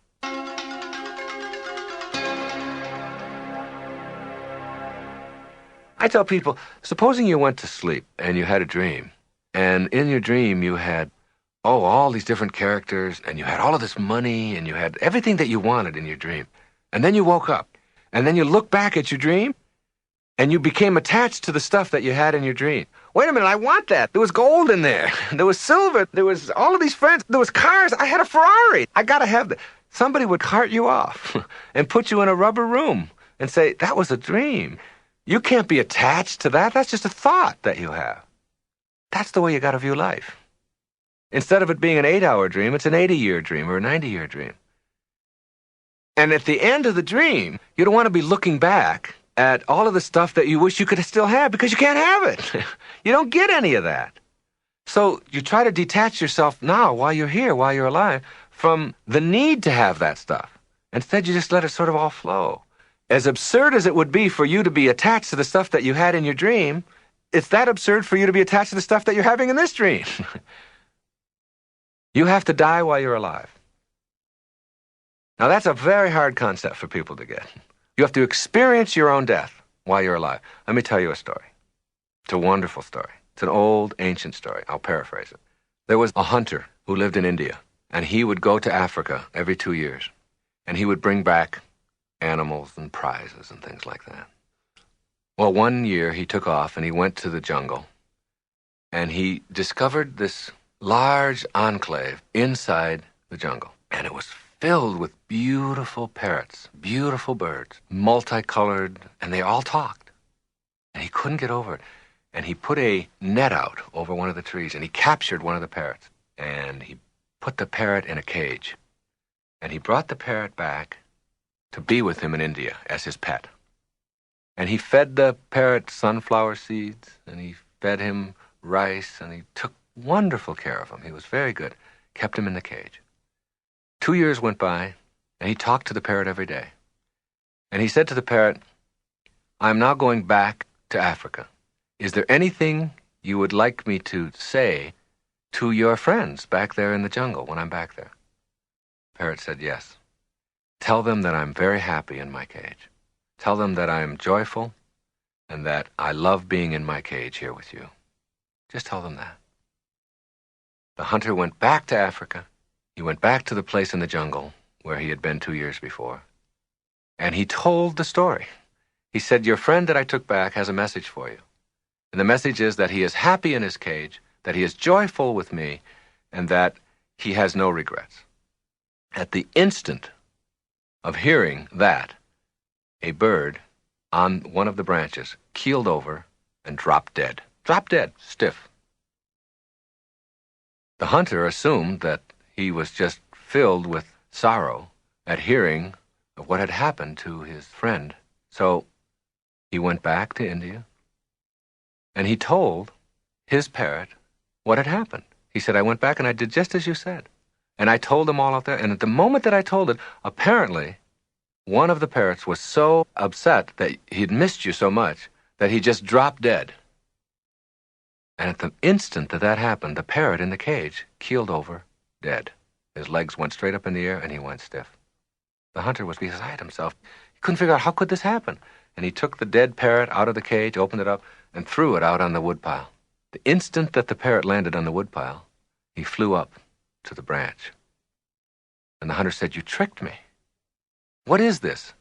I tell people, supposing you went to sleep and you had a dream, and in your dream you had, all these different characters, and you had all of this money, and you had everything that you wanted in your dream. And then you woke up, and then you look back at your dream, And you became attached to the stuff that you had in your dream. Wait a minute, I want that. There was gold in there. There was silver. There was all of these friends. There was cars. I had a Ferrari. I got to have that. Somebody would cart you off and put you in a rubber room and say, that was a dream. You can't be attached to that. That's just a thought that you have. That's the way you got to view life. Instead of it being an 8-hour dream, it's an 80-year dream or a 90-year dream. And at the end of the dream, you don't want to be looking back at all of the stuff that you wish you could still have because you can't have it. You don't get any of that. So you try to detach yourself now while you're here, while you're alive, from the need to have that stuff. Instead, you just let it sort of all flow. As absurd as it would be for you to be attached to the stuff that you had in your dream, it's that absurd for you to be attached to the stuff that you're having in this dream. You have to die while you're alive. Now, that's a very hard concept for people to get. You have to experience your own death while you're alive. Let me tell you a story. It's a wonderful story. It's an old, ancient story. I'll paraphrase it. There was a hunter who lived in India, and he would go to Africa every 2 years, and he would bring back animals and prizes and things like that. Well, one year he took off, and he went to the jungle, and he discovered this large enclave inside the jungle, and it was filled with beautiful parrots, beautiful birds, multicolored, and they all talked. And he couldn't get over it. And he put a net out over one of the trees, and he captured one of the parrots. And he put the parrot in a cage. And he brought the parrot back to be with him in India as his pet. And he fed the parrot sunflower seeds, and he fed him rice, and he took wonderful care of him. He was very good. Kept him in the cage. 2 years went by, and he talked to the parrot every day. And he said to the parrot, I'm now going back to Africa. Is there anything you would like me to say to your friends back there in the jungle when I'm back there? The parrot said, yes. Tell them that I'm very happy in my cage. Tell them that I'm joyful and that I love being in my cage here with you. Just tell them that. The hunter went back to Africa. He went back to the place in the jungle where he had been 2 years before, and he told the story. He said, your friend that I took back has a message for you. And the message is that he is happy in his cage, that he is joyful with me, and that he has no regrets. At the instant of hearing that, a bird on one of the branches keeled over and dropped dead. Dropped dead, stiff. The hunter assumed that he was just filled with sorrow at hearing of what had happened to his friend. So he went back to India, and he told his parrot what had happened. He said, I went back and I did just as you said. And I told them all out there, and at the moment that I told it, apparently one of the parrots was so upset that he'd missed you so much that he just dropped dead. And at the instant that that happened, the parrot in the cage keeled over, dead. His legs went straight up in the air, and he went stiff. The hunter was beside himself. He couldn't figure out how could this happen. And he took the dead parrot out of the cage, opened it up, and threw it out on the woodpile. The instant that the parrot landed on the woodpile, he flew up to the branch. And the hunter said, you tricked me. What is this?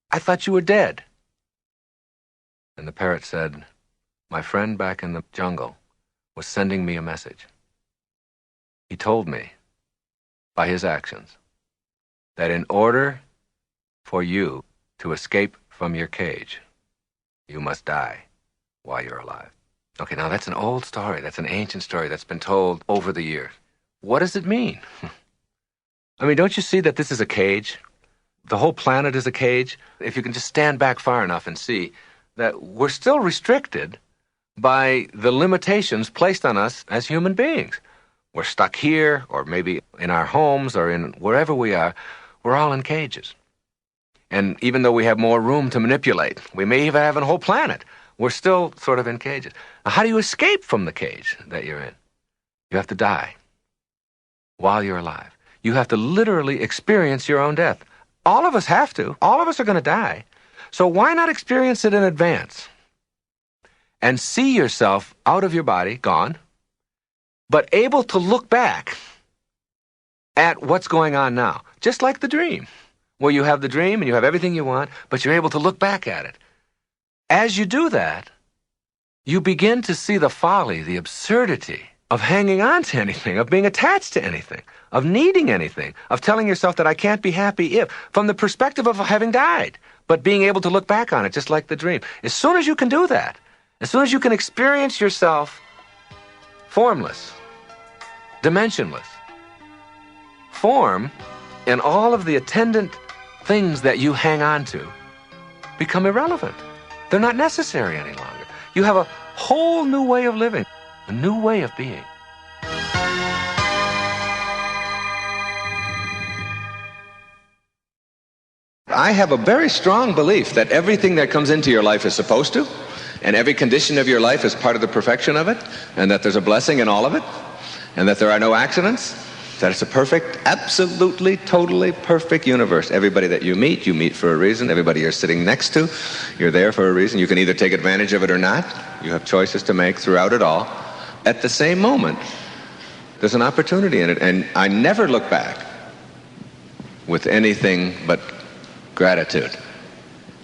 I thought you were dead. And the parrot said, my friend back in the jungle was sending me a message. He told me, by his actions, that in order for you to escape from your cage, you must die while you're alive. Okay, now that's an old story. That's an ancient story that's been told over the years. What does it mean? I mean, don't you see that this is a cage? The whole planet is a cage. If you can just stand back far enough and see that we're still restricted by the limitations placed on us as human beings. We're stuck here, or maybe in our homes, or in wherever we are. We're all in cages. And even though we have more room to manipulate, we may even have a whole planet, we're still sort of in cages. Now, how do you escape from the cage that you're in? You have to die while you're alive. You have to literally experience your own death. All of us have to. All of us are going to die. So why not experience it in advance? And see yourself out of your body, gone, but able to look back at what's going on now. Just like the dream, where you have the dream and you have everything you want, but you're able to look back at it. As you do that, you begin to see the folly, the absurdity of hanging on to anything, of being attached to anything, of needing anything, of telling yourself that I can't be happy if, from the perspective of having died, but being able to look back on it just like the dream. As soon as you can do that, as soon as you can experience yourself formless, dimensionless, form and all of the attendant things that you hang on to become irrelevant. They're not necessary any longer. You have a whole new way of living, a new way of being. I have a very strong belief that everything that comes into your life is supposed to, and every condition of your life is part of the perfection of it, and that there's a blessing in all of it, and that there are no accidents, that it's a perfect, absolutely, totally perfect universe. Everybody that you meet for a reason. Everybody you're sitting next to, you're there for a reason. You can either take advantage of it or not. You have choices to make throughout it all. At the same moment, there's an opportunity in it, and I never look back with anything but gratitude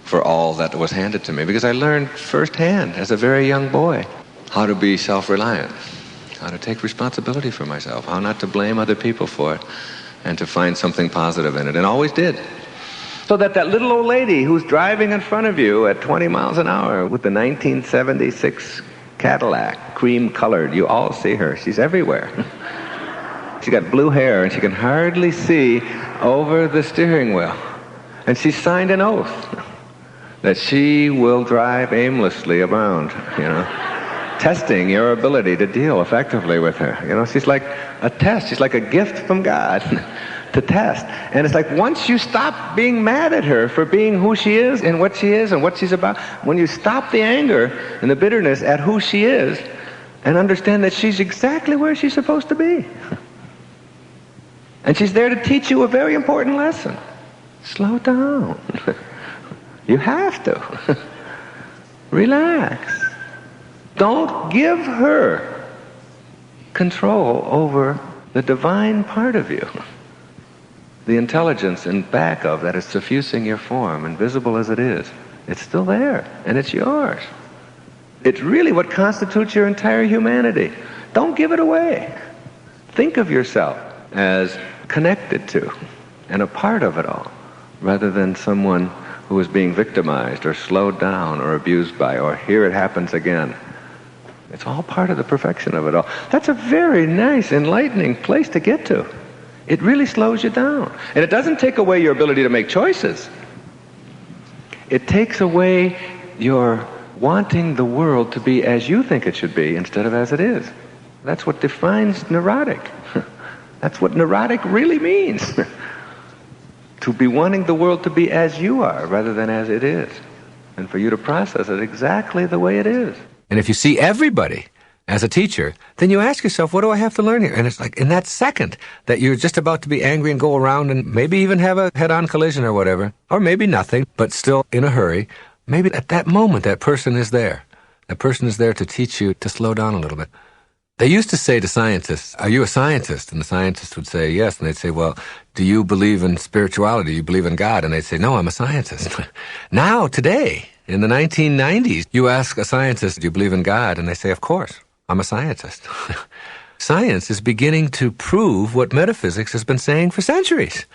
for all that was handed to me, because I learned firsthand as a very young boy how to be self-reliant, how to take responsibility for myself, how not to blame other people for it, and to find something positive in it, and always did. So that little old lady who's driving in front of you at 20 miles an hour with the 1976 Cadillac, cream-colored, you all see her. She's everywhere. She's got blue hair, and she can hardly see over the steering wheel. And she signed an oath that she will drive aimlessly around, testing your ability to deal effectively with her. She's like a test. She's like a gift from God to test. And it's like once you stop being mad at her for being who she is and what she's about, when you stop the anger and the bitterness at who she is and understand that she's exactly where she's supposed to be. And she's there to teach you a very important lesson. Slow down. You have to. Relax. Don't give her control over the divine part of you. The intelligence in back of that is suffusing your form, invisible as it is. It's still there, and it's yours. It's really what constitutes your entire humanity. Don't give it away. Think of yourself as connected to and a part of it all, rather than someone who is being victimized or slowed down or abused by, or here it happens again. It's all part of the perfection of it all. That's a very nice, enlightening place to get to. It really slows you down. And it doesn't take away your ability to make choices. It takes away your wanting the world to be as you think it should be instead of as it is. That's what defines neurotic. That's what neurotic really means. To be wanting the world to be as you are rather than as it is. And for you to process it exactly the way it is. And if you see everybody as a teacher, then you ask yourself, what do I have to learn here? And it's like in that second that you're just about to be angry and go around and maybe even have a head-on collision or whatever, or maybe nothing, but still in a hurry, maybe at that moment that person is there. That person is there to teach you to slow down a little bit. They used to say to scientists, are you a scientist? And the scientist would say yes. And they'd say, well, do you believe in spirituality? Do you believe in God? And they'd say, no, I'm a scientist. Now, today, in the 1990s, you ask a scientist, do you believe in God? And they say, of course, I'm a scientist. Science is beginning to prove what metaphysics has been saying for centuries.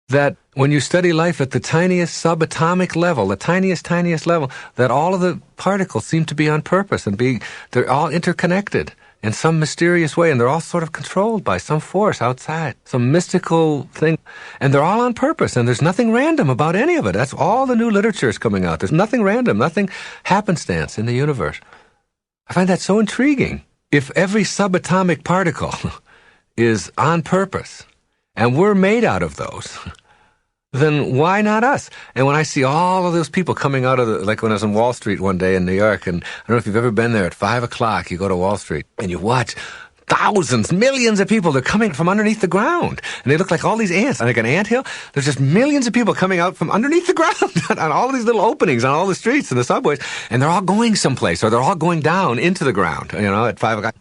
That when you study life at the tiniest subatomic level, the tiniest level, that all of the particles seem to be on purpose and they're all interconnected in some mysterious way, and they're all sort of controlled by some force outside, some mystical thing, and they're all on purpose, and there's nothing random about any of it. That's all the new literature is coming out. There's nothing random, nothing happenstance in the universe. I find that so intriguing. If every subatomic particle is on purpose, and we're made out of those, then why not us? And when I see all of those people coming out of like when I was on Wall Street one day in New York, and I don't know if you've ever been there, at 5 o'clock, you go to Wall Street, and you watch thousands, millions of people. They're coming from underneath the ground, and they look like all these ants. Like an anthill, there's just millions of people coming out from underneath the ground on all these little openings on all the streets and the subways, and they're all going someplace, or they're all going down into the ground, at 5 o'clock.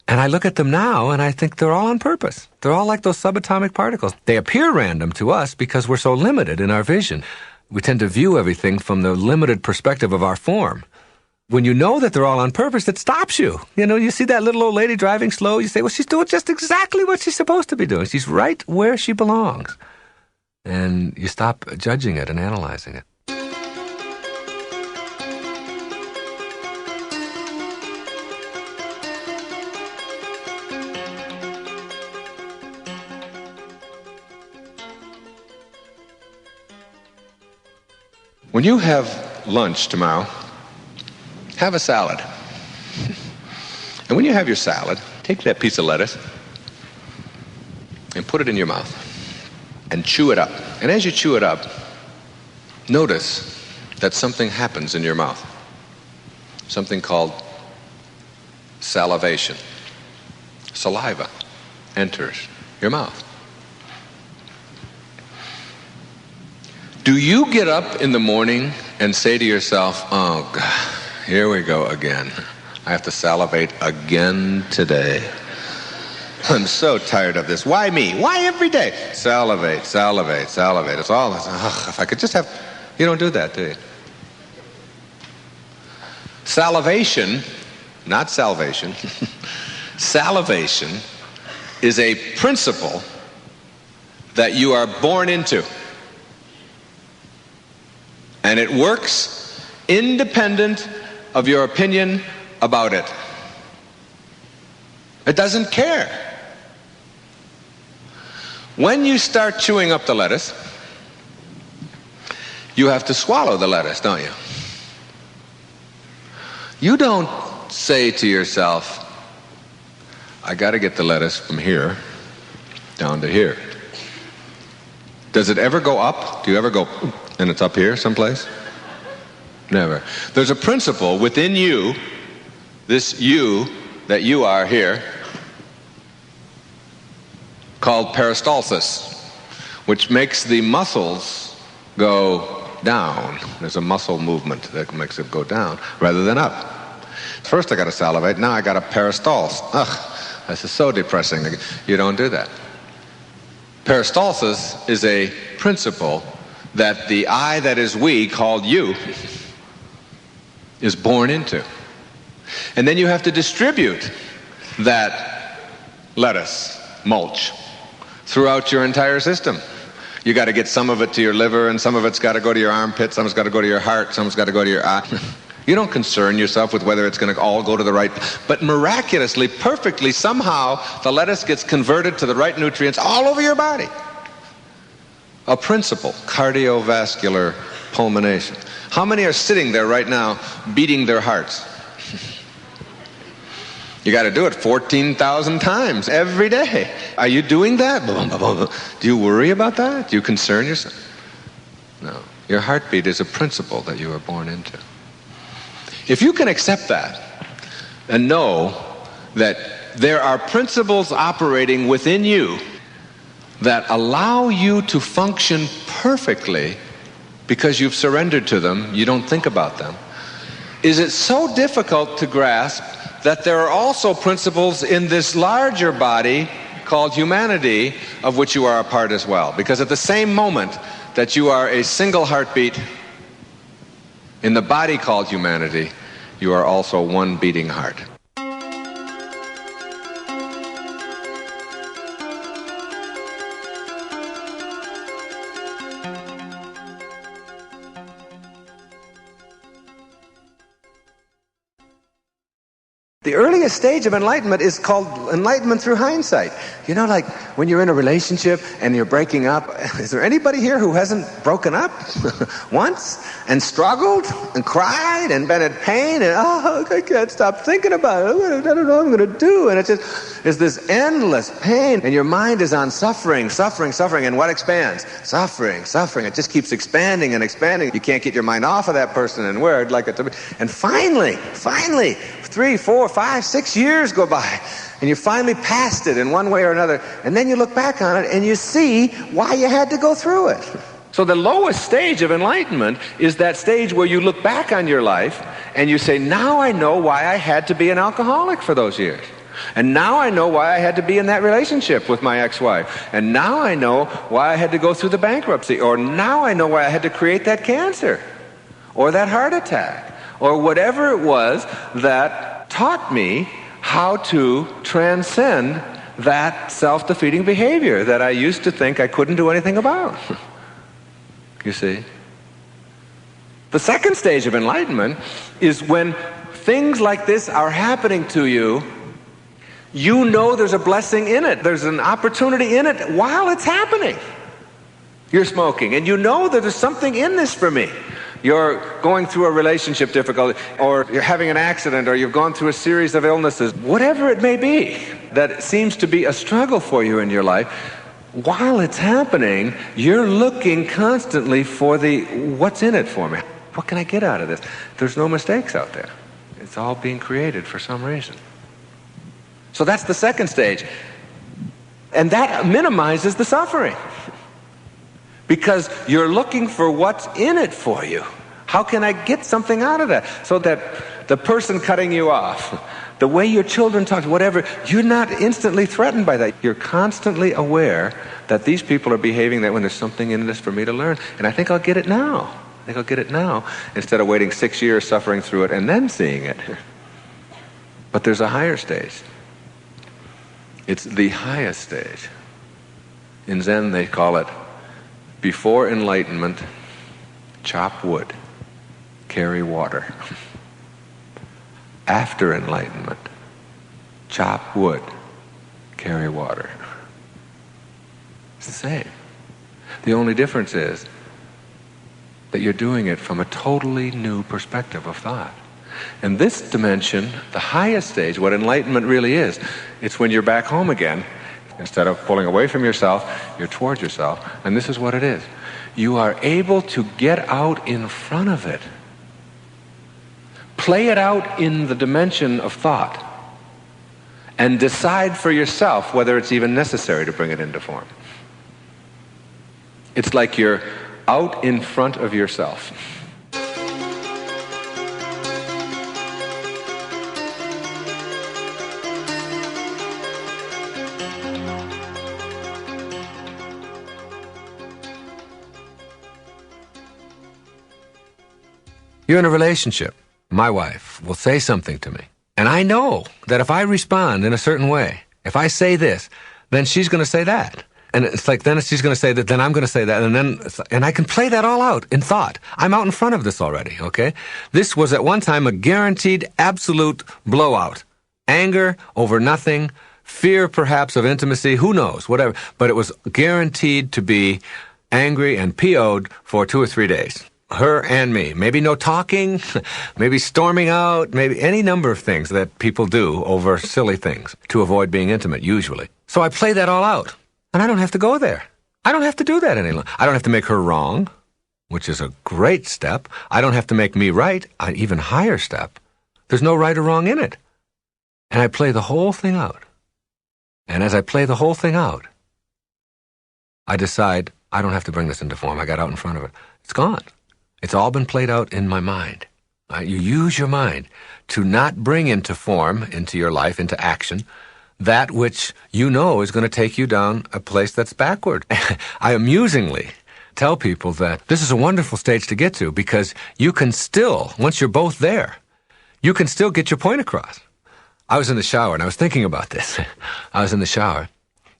And I look at them now, and I think they're all on purpose. They're all like those subatomic particles. They appear random to us because we're so limited in our vision. We tend to view everything from the limited perspective of our form. When you know that they're all on purpose, it stops you. You see that little old lady driving slow, you say, well, she's doing just exactly what she's supposed to be doing. She's right where she belongs. And you stop judging it and analyzing it. When you have lunch tomorrow, have a salad. And when you have your salad, take that piece of lettuce and put it in your mouth and chew it up. And as you chew it up, notice that something happens in your mouth. Something called salivation. Saliva enters your mouth. Do you get up in the morning and say to yourself, oh, God, here we go again. I have to salivate again today. I'm so tired of this. Why me? Why every day? Salivate, salivate, salivate. It's all, if I could just have, you don't do that, do you? Salivation, not salvation, salivation is a principle that you are born into. And it works independent of your opinion about it. It doesn't care. When you start chewing up the lettuce, you have to swallow the lettuce, don't you? You don't say to yourself, I got to get the lettuce from here down to here. Does it ever go up? Do you ever go, and it's up here someplace? Never. There's a principle within you, this you that you are here, called peristalsis, which makes the muscles go down. There's a muscle movement that makes it go down rather than up. First I got to salivate, now I got to peristalse. Ugh, this is so depressing. You don't do that. Peristalsis is a principle that the I that is we, called you, is born into. And then you have to distribute that lettuce, mulch, throughout your entire system. You got to get some of it to your liver, and some of it's got to go to your armpit, some of it's got to go to your heart, some of it's got to go to your eye. You don't concern yourself with whether it's going to all go to the right, but miraculously, perfectly, somehow, the lettuce gets converted to the right nutrients all over your body. A principle, cardiovascular pulmonation. How many are sitting there right now beating their hearts? You got to do it 14,000 times every day. Are you doing that? Do you worry about that? Do you concern yourself? No. Your heartbeat is a principle that you were born into. If you can accept that and know that there are principles operating within you that allow you to function perfectly because you've surrendered to them, you don't think about them, is it so difficult to grasp that there are also principles in this larger body called humanity of which you are a part as well? Because at the same moment that you are a single heartbeat in the body called humanity, you are also one beating heart. The earliest stage of enlightenment is called enlightenment through hindsight. You know, like when you're in a relationship and you're breaking up, is there anybody here who hasn't broken up once and struggled and cried and been in pain and, oh, I can't stop thinking about it. I don't know what I'm going to do. And it's this endless pain, and your mind is on suffering, suffering, suffering. And what expands? Suffering, suffering. It just keeps expanding and expanding. You can't get your mind off of that person and where it'd like it to be. And finally, 3, 4, 5, 6 years go by, and you finally passed it in one way or another, and then you look back on it and you see why you had to go through it. So the lowest stage of enlightenment is that stage where you look back on your life and you say, now I know why I had to be an alcoholic for those years. And now I know why I had to be in that relationship with my ex-wife. And now I know why I had to go through the bankruptcy. Or now I know why I had to create that cancer. Or that heart attack. Or whatever it was that taught me how to transcend that self-defeating behavior that I used to think I couldn't do anything about. You see? The second stage of enlightenment is when things like this are happening to you, you know there's a blessing in it. There's an opportunity in it while it's happening. You're smoking, and you know that there's something in this for me. You're going through a relationship difficulty, or you're having an accident, or you've gone through a series of illnesses, whatever it may be that seems to be a struggle for you in your life. While it's happening, you're looking constantly for what's in it for me? What can I get out of this? There's no mistakes out there. It's all being created for some reason. So that's the second stage. And that minimizes the suffering. Because you're looking for what's in it for you. How can I get something out of that? So that the person cutting you off, the way your children talk, whatever, you're not instantly threatened by that. You're constantly aware that these people are behaving that when there's something in this for me to learn. And I think I'll get it now. I think I'll get it now, instead of waiting 6 years, suffering through it, and then seeing it. But there's a higher stage. It's the highest stage. In Zen, they call it, before enlightenment, chop wood, carry water. After enlightenment, chop wood, carry water. It's the same. The only difference is that you're doing it from a totally new perspective of thought. And this dimension, the highest stage, what enlightenment really is, it's when you're back home again. Instead of pulling away from yourself, you're towards yourself. And this is what it is. You are able to get out in front of it. Play it out in the dimension of thought. And decide for yourself whether it's even necessary to bring it into form. It's like you're out in front of yourself. You're in a relationship. My wife will say something to me. And I know that if I respond in a certain way, if I say this, then she's going to say that. And it's like, then she's going to say that, then I'm going to say that, and I can play that all out in thought. I'm out in front of this already, okay? This was at one time a guaranteed, absolute blowout. Anger over nothing, fear perhaps of intimacy, who knows, whatever. But it was guaranteed to be angry and PO'd for 2 or 3 days. Her and me. Maybe no talking, maybe storming out, maybe any number of things that people do over silly things to avoid being intimate, usually. So I play that all out. And I don't have to go there. I don't have to do that any longer. I don't have to make her wrong, which is a great step. I don't have to make me right, an even higher step. There's no right or wrong in it. And I play the whole thing out. And as I play the whole thing out, I decide I don't have to bring this into form. I got out in front of it. It's gone. It's all been played out in my mind. You use your mind to not bring into form, into your life, into action, that which you know is going to take you down a place that's backward. I amusingly tell people that this is a wonderful stage to get to because you can still, once you're both there, you can still get your point across. I was in the shower and I was thinking about this. I was in the shower.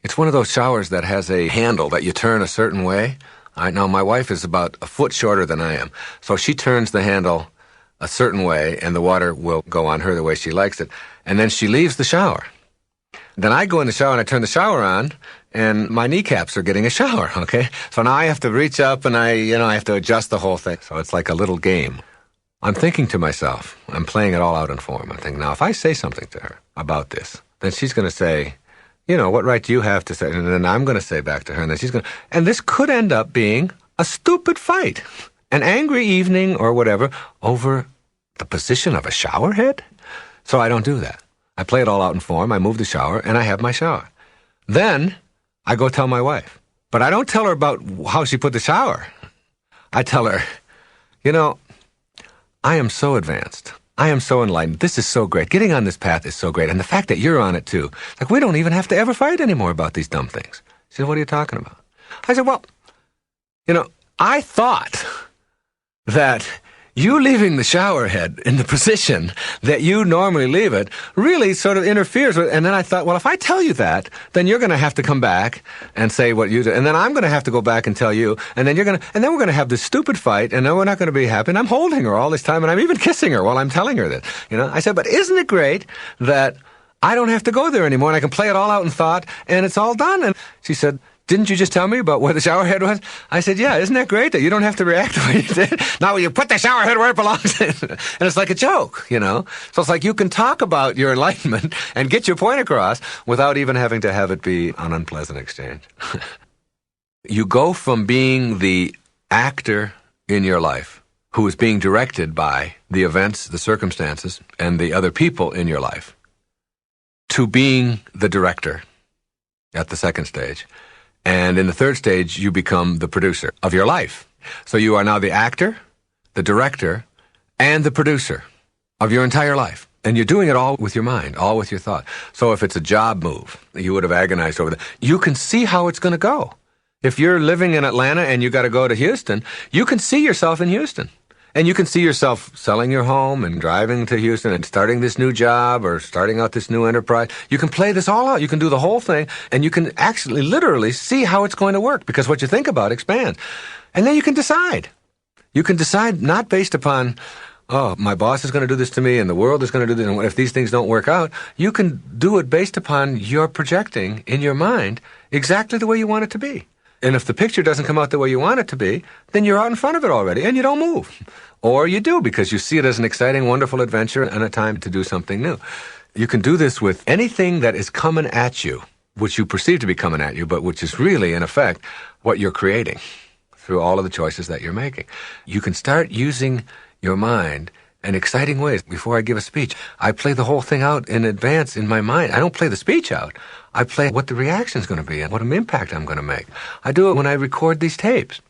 It's one of those showers that has a handle that you turn a certain way. Now, my wife is about a foot shorter than I am, so she turns the handle a certain way, and the water will go on her the way she likes it, and then she leaves the shower. Then I go in the shower, and I turn the shower on, and my kneecaps are getting a shower, okay? So now I have to reach up, and I have to adjust the whole thing, so it's like a little game. I'm thinking to myself, I'm playing it all out in form. I'm thinking, now, if I say something to her about this, then she's going to say, what right do you have to say? And then I'm going to say back to her, and then she's going to... And this could end up being a stupid fight, an angry evening or whatever, over the position of a shower head. So I don't do that. I play it all out in form, I move the shower, and I have my shower. Then I go tell my wife. But I don't tell her about how she put the shower. I tell her, I am so advanced. I am so enlightened. This is so great. Getting on this path is so great. And the fact that you're on it too. Like, we don't even have to ever fight anymore about these dumb things. She said, what are you talking about? I said, well, I thought that you leaving the shower head in the position that you normally leave it really sort of interferes with, and then I thought, well, if I tell you that, then you're going to have to come back and say what you did, and then I'm going to have to go back and tell you, and then we're going to have this stupid fight, and then we're not going to be happy, and I'm holding her all this time, and I'm even kissing her while I'm telling her that, I said, but isn't it great that I don't have to go there anymore, and I can play it all out in thought, and it's all done? And she said, didn't you just tell me about where the shower head was? I said, yeah, isn't that great that you don't have to react the way you did? Now you put the shower head where it belongs. And it's like a joke, So it's like you can talk about your enlightenment and get your point across without even having to have it be an unpleasant exchange. You go from being the actor in your life who is being directed by the events, the circumstances, and the other people in your life to being the director at the second stage. And in the third stage, you become the producer of your life. So you are now the actor, the director, and the producer of your entire life. And you're doing it all with your mind, all with your thought. So if it's a job move, you would have agonized over that. You can see how it's going to go. If you're living in Atlanta and you got to go to Houston, you can see yourself in Houston. And you can see yourself selling your home and driving to Houston and starting this new job or starting out this new enterprise. You can play this all out. You can do the whole thing, and you can actually literally see how it's going to work because what you think about expands. And then you can decide. You can decide not based upon, oh, my boss is going to do this to me and the world is going to do this, and if these things don't work out, you can do it based upon your projecting in your mind exactly the way you want it to be. And if the picture doesn't come out the way you want it to be, then you're out in front of it already, and you don't move. Or you do, because you see it as an exciting, wonderful adventure and a time to do something new. You can do this with anything that is coming at you, which you perceive to be coming at you, but which is really, in effect, what you're creating through all of the choices that you're making. You can start using your mind in exciting ways. Before I give a speech, I play the whole thing out in advance in my mind. I don't play the speech out. I play what the reaction is going to be and what an impact I'm going to make. I do it when I record these tapes.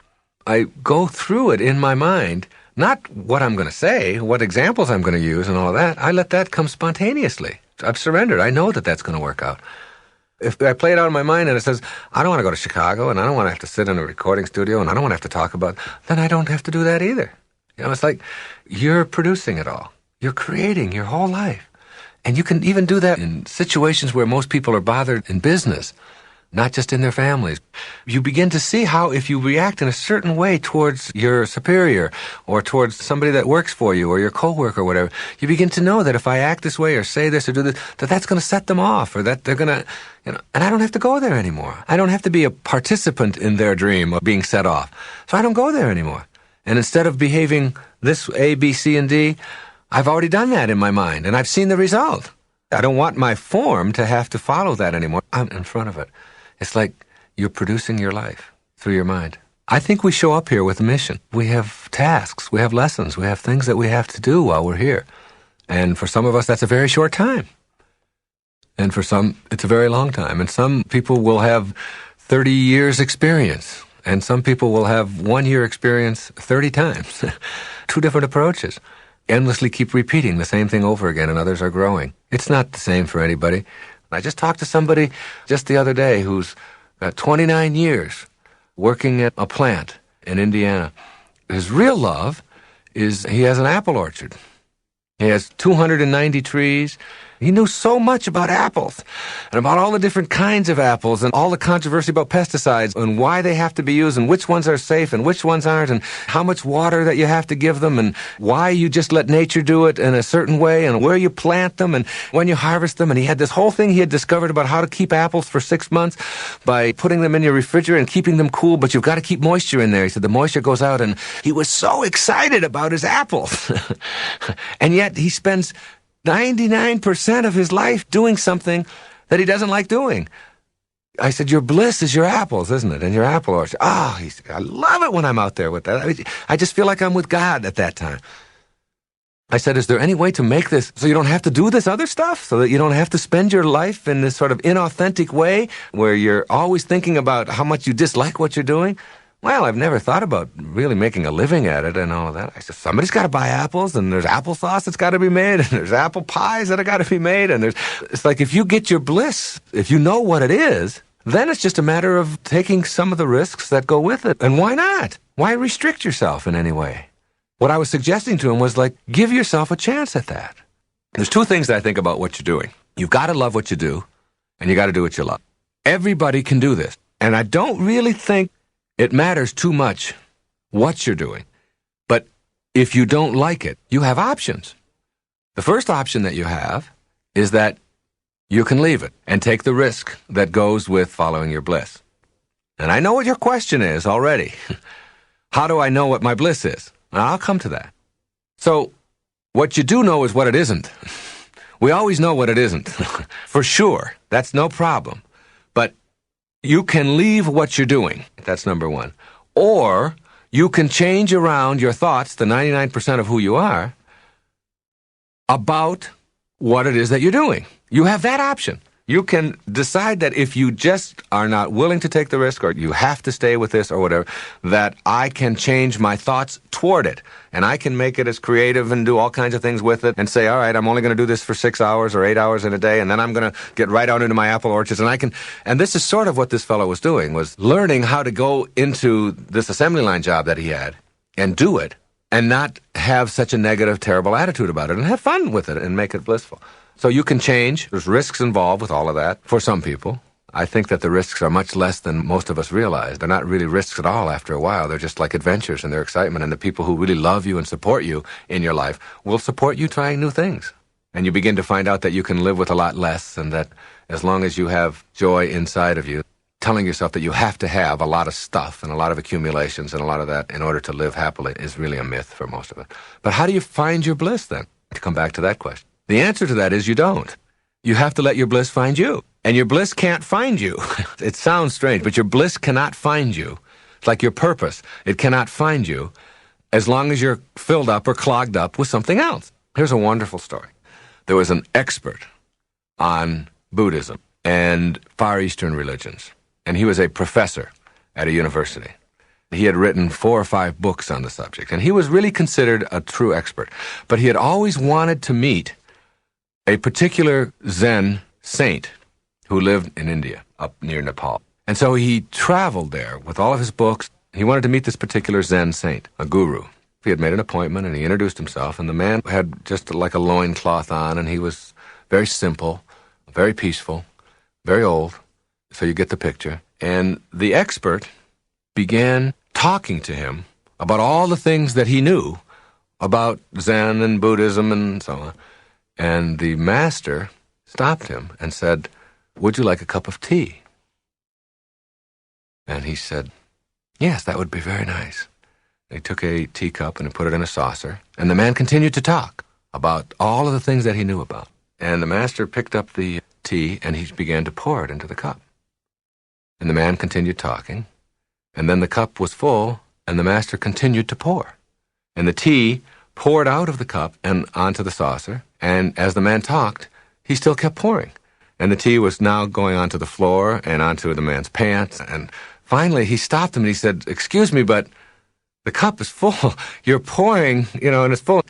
I go through it in my mind, not what I'm going to say, what examples I'm going to use and all of that. I let that come spontaneously. I've surrendered. I know that that's going to work out. If I play it out in my mind and it says, I don't want to go to Chicago and I don't want to have to sit in a recording studio and I don't want to have to talk about, then I don't have to do that either. It's like you're producing it all. You're creating your whole life. And you can even do that in situations where most people are bothered in business, not just in their families. You begin to see how if you react in a certain way towards your superior or towards somebody that works for you or your coworker or whatever, you begin to know that if I act this way or say this or do this, that's going to set them off or that they're going to, and I don't have to go there anymore. I don't have to be a participant in their dream of being set off. So I don't go there anymore. And instead of behaving this A, B, C, and D, I've already done that in my mind, and I've seen the result. I don't want my form to have to follow that anymore. I'm in front of it. It's like you're producing your life through your mind. I think we show up here with a mission. We have tasks, we have lessons, we have things that we have to do while we're here. And for some of us, that's a very short time. And for some, it's a very long time. And some people will have 30 years experience. And some people will have 1 year experience 30 times. Two different approaches. Endlessly keep repeating the same thing over again, and others are growing. It's not the same for anybody. I just talked to somebody just the other day who's got 29 years working at a plant in Indiana. His real love is he has an apple orchard. He has 290 trees. He knew so much about apples and about all the different kinds of apples and all the controversy about pesticides and why they have to be used and which ones are safe and which ones aren't and how much water that you have to give them and why you just let nature do it in a certain way and where you plant them and when you harvest them. And he had this whole thing he had discovered about how to keep apples for 6 months by putting them in your refrigerator and keeping them cool, but you've got to keep moisture in there. He said the moisture goes out, and he was so excited about his apples. And yet he spends 99% of his life doing something that he doesn't like doing. I said, your bliss is your apples, isn't it? And your apple orchard. Oh, he said, I love it when I'm out there with that. I just feel like I'm with God at that time. I said, is there any way to make this so you don't have to do this other stuff? So that you don't have to spend your life in this sort of inauthentic way where you're always thinking about how much you dislike what you're doing? Well, I've never thought about really making a living at it and all of that. I said, somebody's got to buy apples, and there's applesauce that's got to be made, and there's apple pies that have got to be made, and it's like if you get your bliss, if you know what it is, then it's just a matter of taking some of the risks that go with it. And why not? Why restrict yourself in any way? What I was suggesting to him was like, give yourself a chance at that. There's two things that I think about what you're doing. You've got to love what you do, and you got to do what you love. Everybody can do this. And I don't really think it matters too much what you're doing. But if you don't like it, you have options. The first option that you have is that you can leave it and take the risk that goes with following your bliss. And I know what your question is already. How do I know what my bliss is? And I'll come to that. So what you do know is what it isn't. We always know what it isn't. For sure. That's no problem. But you can leave what you're doing. That's number one. Or you can change around your thoughts, the 99% of who you are, about what it is that you're doing. You have that option. You can decide that if you just are not willing to take the risk, or you have to stay with this or whatever, that I can change my thoughts toward it. And I can make it as creative and do all kinds of things with it and say, all right, I'm only going to do this for 6 hours or 8 hours in a day, and then I'm going to get right out into my apple orchards. And this is sort of what this fellow was doing, was learning how to go into this assembly line job that he had and do it and not have such a negative, terrible attitude about it and have fun with it and make it blissful. So you can change. There's risks involved with all of that for some people. I think that the risks are much less than most of us realize. They're not really risks at all after a while. They're just like adventures and their excitement. And the people who really love you and support you in your life will support you trying new things. And you begin to find out that you can live with a lot less, and that as long as you have joy inside of you, telling yourself that you have to have a lot of stuff and a lot of accumulations and a lot of that in order to live happily is really a myth for most of it. But how do you find your bliss then? To come back to that question. The answer to that is you don't. You have to let your bliss find you. And your bliss can't find you. It sounds strange, but your bliss cannot find you. It's like your purpose. It cannot find you as long as you're filled up or clogged up with something else. Here's a wonderful story. There was an expert on Buddhism and Far Eastern religions, and he was a professor at a university. He had written 4 or 5 books on the subject, and he was really considered a true expert. But he had always wanted to meet a particular Zen saint who lived in India, up near Nepal. And so he traveled there with all of his books. He wanted to meet this particular Zen saint, a guru. He had made an appointment, and he introduced himself, and the man had just like a loincloth on, and he was very simple, very peaceful, very old, so you get the picture. And the expert began talking to him about all the things that he knew about Zen and Buddhism and so on. And the master stopped him and said, "Would you like a cup of tea?" And he said, "Yes, that would be very nice." He took a teacup and he put it in a saucer, and the man continued to talk about all of the things that he knew about. And the master picked up the tea and he began to pour it into the cup. And the man continued talking, and then the cup was full, and the master continued to pour. And the tea poured out of the cup and onto the saucer, and as the man talked, he still kept pouring. And the tea was now going onto the floor and onto the man's pants, and finally he stopped him and he said, "Excuse me, but the cup is full. You're pouring, and it's full."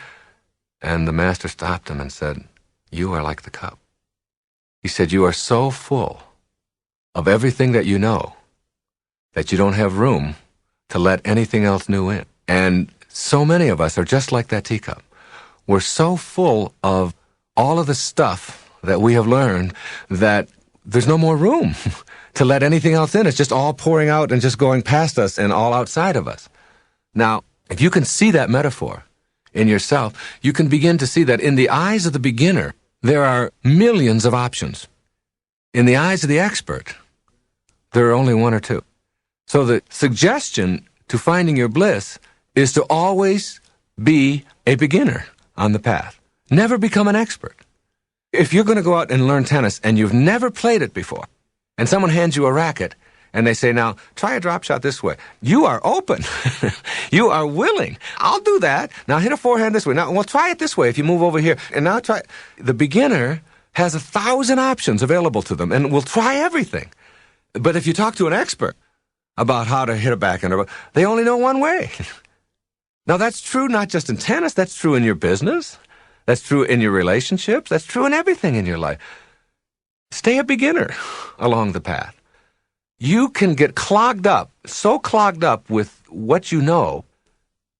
And the master stopped him and said, "You are like the cup." He said, "You are so full of everything that you know that you don't have room to let anything else new in." And so many of us are just like that teacup. We're so full of all of the stuff that we have learned that there's no more room to let anything else in. It's just all pouring out and just going past us and all outside of us. Now, if you can see that metaphor in yourself, you can begin to see that in the eyes of the beginner, there are millions of options. In the eyes of the expert, there are only 1 or 2. So the suggestion to finding your bliss is to always be a beginner on the path. Never become an expert. If you're going to go out and learn tennis and you've never played it before, and someone hands you a racket and they say, "Now, try a drop shot this way," you are open. You are willing. "I'll do that. Now hit a forehand this way. Now, well, try it this way if you move over here. And now try." The beginner has 1,000 options available to them and will try everything. But if you talk to an expert, about how to hit a backhand. They only know one way. Now, that's true not just in tennis. That's true in your business. That's true in your relationships. That's true in everything in your life. Stay a beginner along the path. You can get clogged up, so clogged up with what you know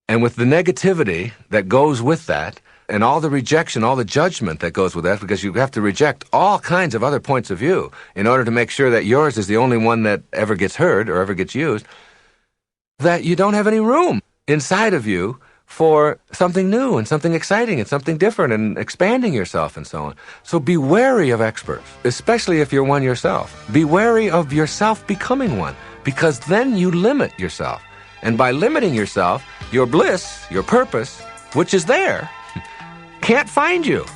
and with the negativity that goes with that and all the rejection, all the judgment that goes with that, because you have to reject all kinds of other points of view in order to make sure that yours is the only one that ever gets heard or ever gets used, that you don't have any room inside of you for something new and something exciting and something different and expanding yourself and so on. So be wary of experts, especially if you're one yourself. Be wary of yourself becoming one, because then you limit yourself. And by limiting yourself, your bliss, your purpose, which is there, can't find you.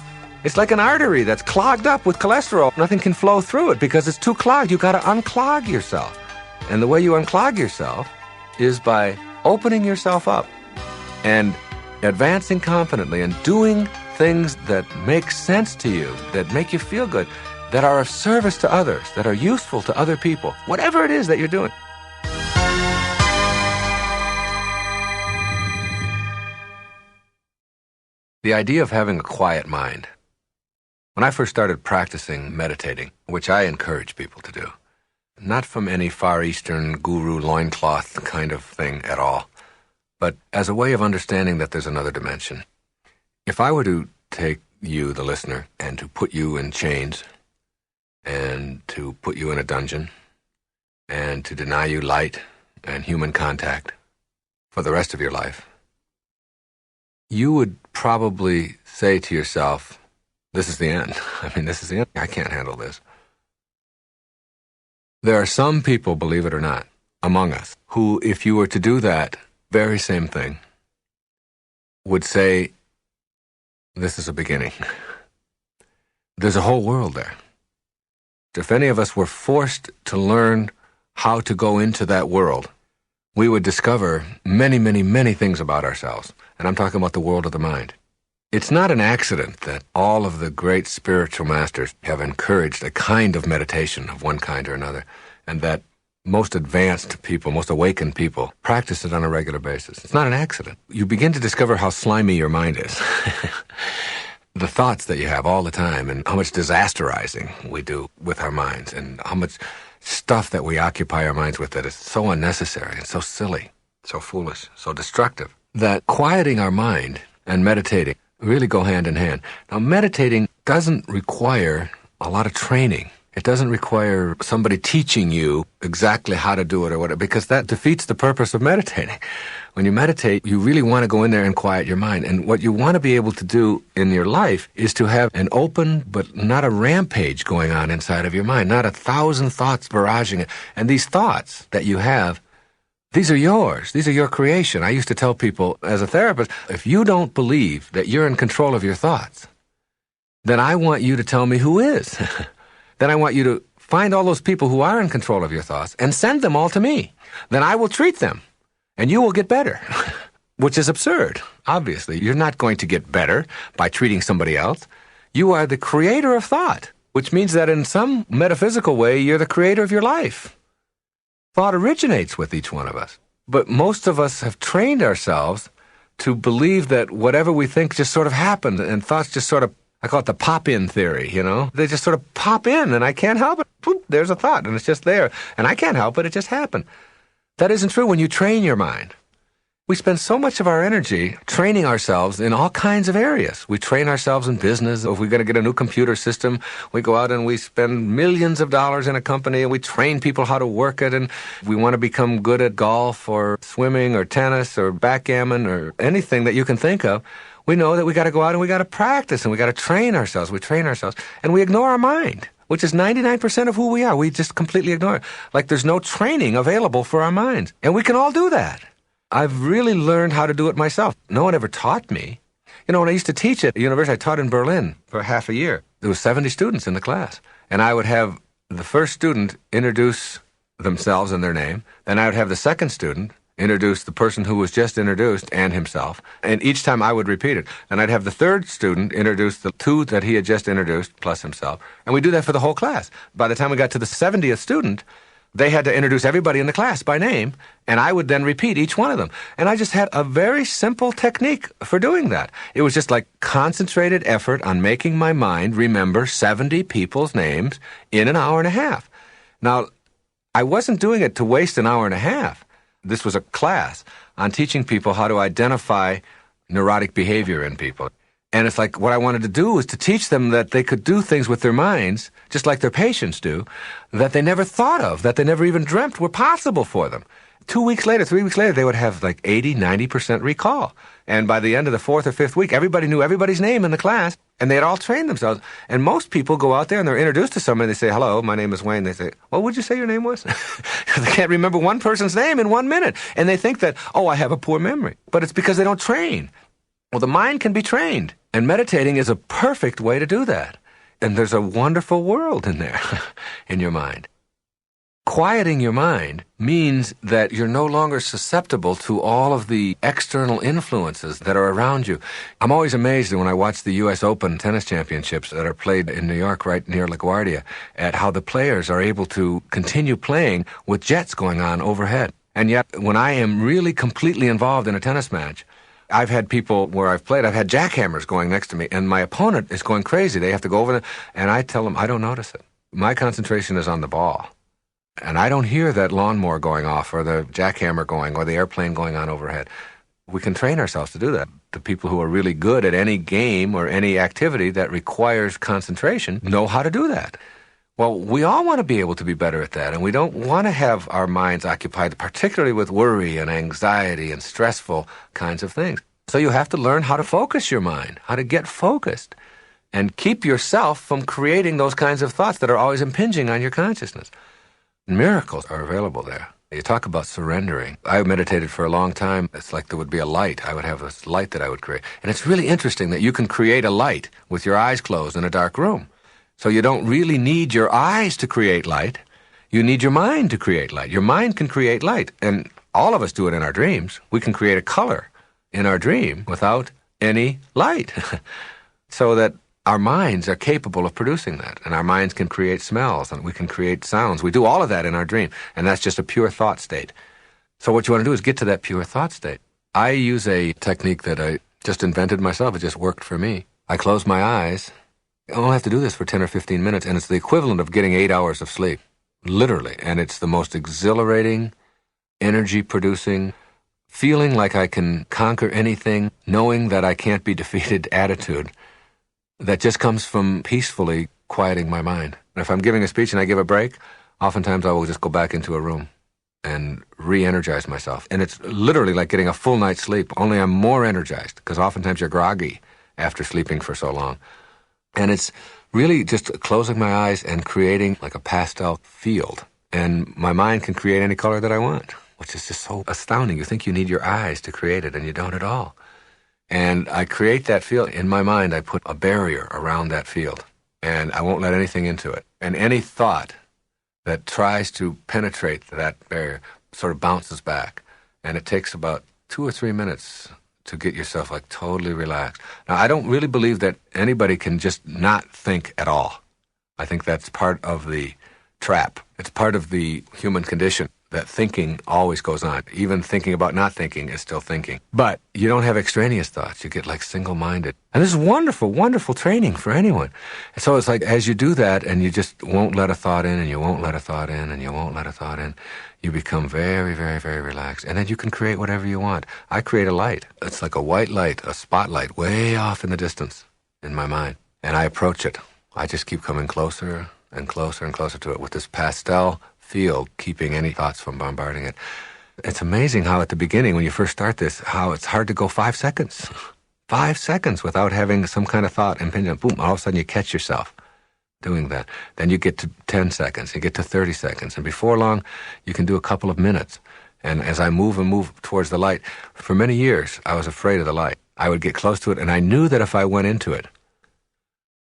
It's like an artery that's clogged up with cholesterol. Nothing can flow through it because it's too clogged. You got to unclog yourself. And the way you unclog yourself is by opening yourself up and advancing confidently and doing things that make sense to you, that make you feel good, that are of service to others, that are useful to other people, whatever it is that you're doing. The idea of having a quiet mind. When I first started practicing meditating, which I encourage people to do, not from any Far Eastern guru loincloth kind of thing at all, but as a way of understanding that there's another dimension. If I were to take you, the listener, and to put you in chains, and to put you in a dungeon, and to deny you light and human contact for the rest of your life, you would probably say to yourself, this is the end. This is the end. I can't handle this. There are some people, believe it or not, among us, who, if you were to do that very same thing, would say, this is a beginning. There's a whole world there. If any of us were forced to learn how to go into that world, we would discover many, many, many things about ourselves. And I'm talking about the world of the mind. It's not an accident that all of the great spiritual masters have encouraged a kind of meditation of one kind or another, and that most advanced people, most awakened people, practice it on a regular basis. It's not an accident. You begin to discover how slimy your mind is. The thoughts that you have all the time, and how much disasterizing we do with our minds, and how much stuff that we occupy our minds with that is so unnecessary and so silly, so foolish, so destructive, that quieting our mind and meditating really go hand in hand. Now, meditating doesn't require a lot of training. It doesn't require somebody teaching you exactly how to do it or whatever, because that defeats the purpose of meditating. When you meditate, you really want to go in there and quiet your mind. And what you want to be able to do in your life is to have an open, but not a rampage going on inside of your mind, not 1,000 thoughts barraging it. And these thoughts that you have, these are yours. These are your creation. I used to tell people as a therapist, if you don't believe that you're in control of your thoughts, then I want you to tell me who is. Then I want you to find all those people who are in control of your thoughts and send them all to me. Then I will treat them, and you will get better, which is absurd. Obviously, you're not going to get better by treating somebody else. You are the creator of thought, which means that in some metaphysical way, you're the creator of your life. Thought originates with each one of us. But most of us have trained ourselves to believe that whatever we think just sort of happened, and thoughts just sort of, I call it the pop-in theory, They just sort of pop in, and I can't help it. Boop, there's a thought, and it's just there. And I can't help it, it just happened. That isn't true when you train your mind. We spend so much of our energy training ourselves in all kinds of areas. We train ourselves in business. If we're going to get a new computer system, we go out and we spend millions of dollars in a company, and we train people how to work it, and we want to become good at golf or swimming or tennis or backgammon or anything that you can think of. We know that we got to go out and we got to practice, and we got to train ourselves. We train ourselves, and we ignore our mind, which is 99% of who we are. We just completely ignore it. Like there's no training available for our minds. And we can all do that. I've really learned how to do it myself. No one ever taught me. When I used to teach at university, I taught in Berlin for half a year. There was 70 students in the class. And I would have the first student introduce themselves and their name. Then I would have the second student introduce the person who was just introduced and himself. And each time I would repeat it. And I'd have the third student introduce the two that he had just introduced plus himself. And we do that for the whole class. By the time we got to the 70th student, They had to introduce everybody in the class by name, and I would then repeat each one of them. And I just had a very simple technique for doing that. It was just like concentrated effort on making my mind remember 70 people's names in an hour and a half. Now, I wasn't doing it to waste an hour and a half. This was a class on teaching people how to identify neurotic behavior in people. And it's like what I wanted to do was to teach them that they could do things with their minds, just like their patients do, that they never thought of, that they never even dreamt were possible for them. 2 weeks later, 3 weeks later, they would have like 80, 90% recall. And by the end of the 4th or 5th week, everybody knew everybody's name in the class, and they had all trained themselves. And most people go out there and they're introduced to somebody, they say, hello, my name is Wayne. They say, what would you say your name was? They can't remember one person's name in 1 minute. And they think that, oh, I have a poor memory. But it's because they don't train. Well, the mind can be trained, and meditating is a perfect way to do that. And there's a wonderful world in there, in your mind. Quieting your mind means that you're no longer susceptible to all of the external influences that are around you. I'm always amazed when I watch the U.S. Open tennis championships that are played in New York, right near LaGuardia, at how the players are able to continue playing with jets going on overhead. And yet, when I am really completely involved in a tennis match, I've had people where I've played, I've had jackhammers going next to me, and my opponent is going crazy. They have to go over there, and I tell them, I don't notice it. My concentration is on the ball. And I don't hear that lawnmower going off or the jackhammer going or the airplane going on overhead. We can train ourselves to do that. The people who are really good at any game or any activity that requires concentration know how to do that. Well, we all want to be able to be better at that, and we don't want to have our minds occupied, particularly with worry and anxiety and stressful kinds of things. So you have to learn how to focus your mind, how to get focused, and keep yourself from creating those kinds of thoughts that are always impinging on your consciousness. Miracles are available there. You talk about surrendering. I meditated for a long time. It's like there would be a light. I would have this light that I would create. And it's really interesting that you can create a light with your eyes closed in a dark room. So you don't really need your eyes to create light. You need your mind to create light. Your mind can create light. And all of us do it in our dreams. We can create a color in our dream without any light. So that our minds are capable of producing that. And our minds can create smells and we can create sounds. We do all of that in our dream. And that's just a pure thought state. So what you want to do is get to that pure thought state. I use a technique that I just invented myself. It just worked for me. I close my eyes. I only have to do this for 10 or 15 minutes, and it's the equivalent of getting 8 hours of sleep, literally. And it's the most exhilarating, energy-producing, feeling like I can conquer anything, knowing that I can't be defeated attitude that just comes from peacefully quieting my mind. And if I'm giving a speech and I give a break, oftentimes I will just go back into a room and re-energize myself. And it's literally like getting a full night's sleep, only I'm more energized, because oftentimes you're groggy after sleeping for so long. And it's really just closing my eyes and creating like a pastel field. And my mind can create any color that I want, which is just so astounding. You think you need your eyes to create it, and you don't at all. And I create that field. In my mind, I put a barrier around that field, and I won't let anything into it. And any thought that tries to penetrate that barrier sort of bounces back. And it takes about 2 or 3 minutes to get yourself like totally relaxed. Now, I don't really believe that anybody can just not think at all. I think that's part of the trap. It's part of the human condition that thinking always goes on. Even thinking about not thinking is still thinking. But you don't have extraneous thoughts. You get like single-minded. And this is wonderful, wonderful training for anyone. And so it's like as you do that and you just won't let a thought in and you won't let a thought in and you won't let a thought in, you become very, very, very relaxed. And then you can create whatever you want. I create a light. It's like a white light, a spotlight way off in the distance in my mind. And I approach it. I just keep coming closer and closer and closer to it with this pastel field, keeping any thoughts from bombarding it. It's amazing how at the beginning, when you first start this, how it's hard to go 5 seconds. 5 seconds without having some kind of thought impinge on. Boom, all of a sudden you catch yourself doing that. Then you get to 10 seconds, you get to 30 seconds, and before long, you can do a couple of minutes. And as I move and move towards the light, for many years, I was afraid of the light. I would get close to it, and I knew that if I went into it,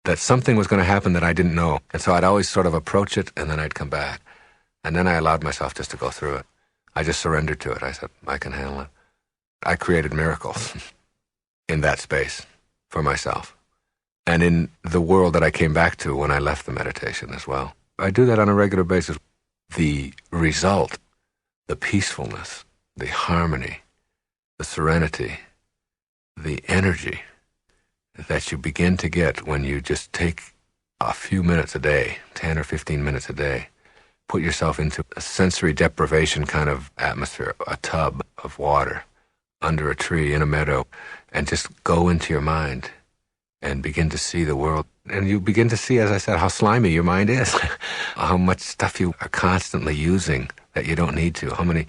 that something was going to happen that I didn't know. And so I'd always sort of approach it, and then I'd come back. And then I allowed myself just to go through it. I just surrendered to it. I said, I can handle it. I created miracles in that space for myself. And in the world that I came back to when I left the meditation as well. I do that on a regular basis. the result, the peacefulness, the harmony, the serenity, the energy that you begin to get when you just take a few minutes a day, 10 or 15 minutes a day, put yourself into a sensory deprivation kind of atmosphere, a tub of water, under a tree, in a meadow, and just go into your mind and begin to see the world. And you begin to see, as I said, how slimy your mind is, how much stuff you are constantly using that you don't need to, how many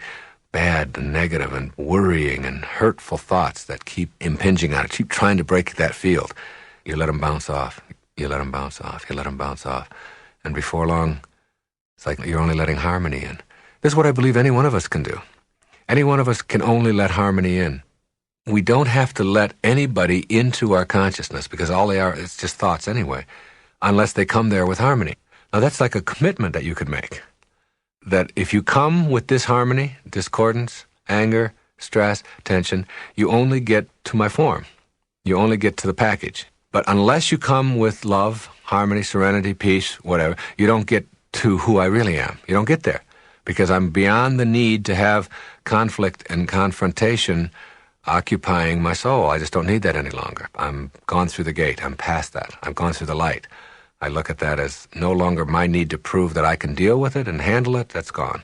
bad and negative and worrying and hurtful thoughts that keep impinging on it, keep trying to break that field. You let them bounce off, you let them bounce off, you let them bounce off. And before long, it's like you're only letting harmony in. This is what I believe any one of us can do. Any one of us can only let harmony in. We don't have to let anybody into our consciousness, because all they are, it's just thoughts anyway, unless they come there with harmony. Now that's like a commitment that you could make. That if you come with disharmony, discordance, anger, stress, tension, you only get to my form. You only get to the package. But unless you come with love, harmony, serenity, peace, whatever, you don't get to who I really am. You don't get there. Because I'm beyond the need to have conflict and confrontation occupying my soul. I just don't need that any longer. I'm gone through the gate. I'm past that. I've gone through the light. I look at that as no longer my need to prove that I can deal with it and handle it. That's gone.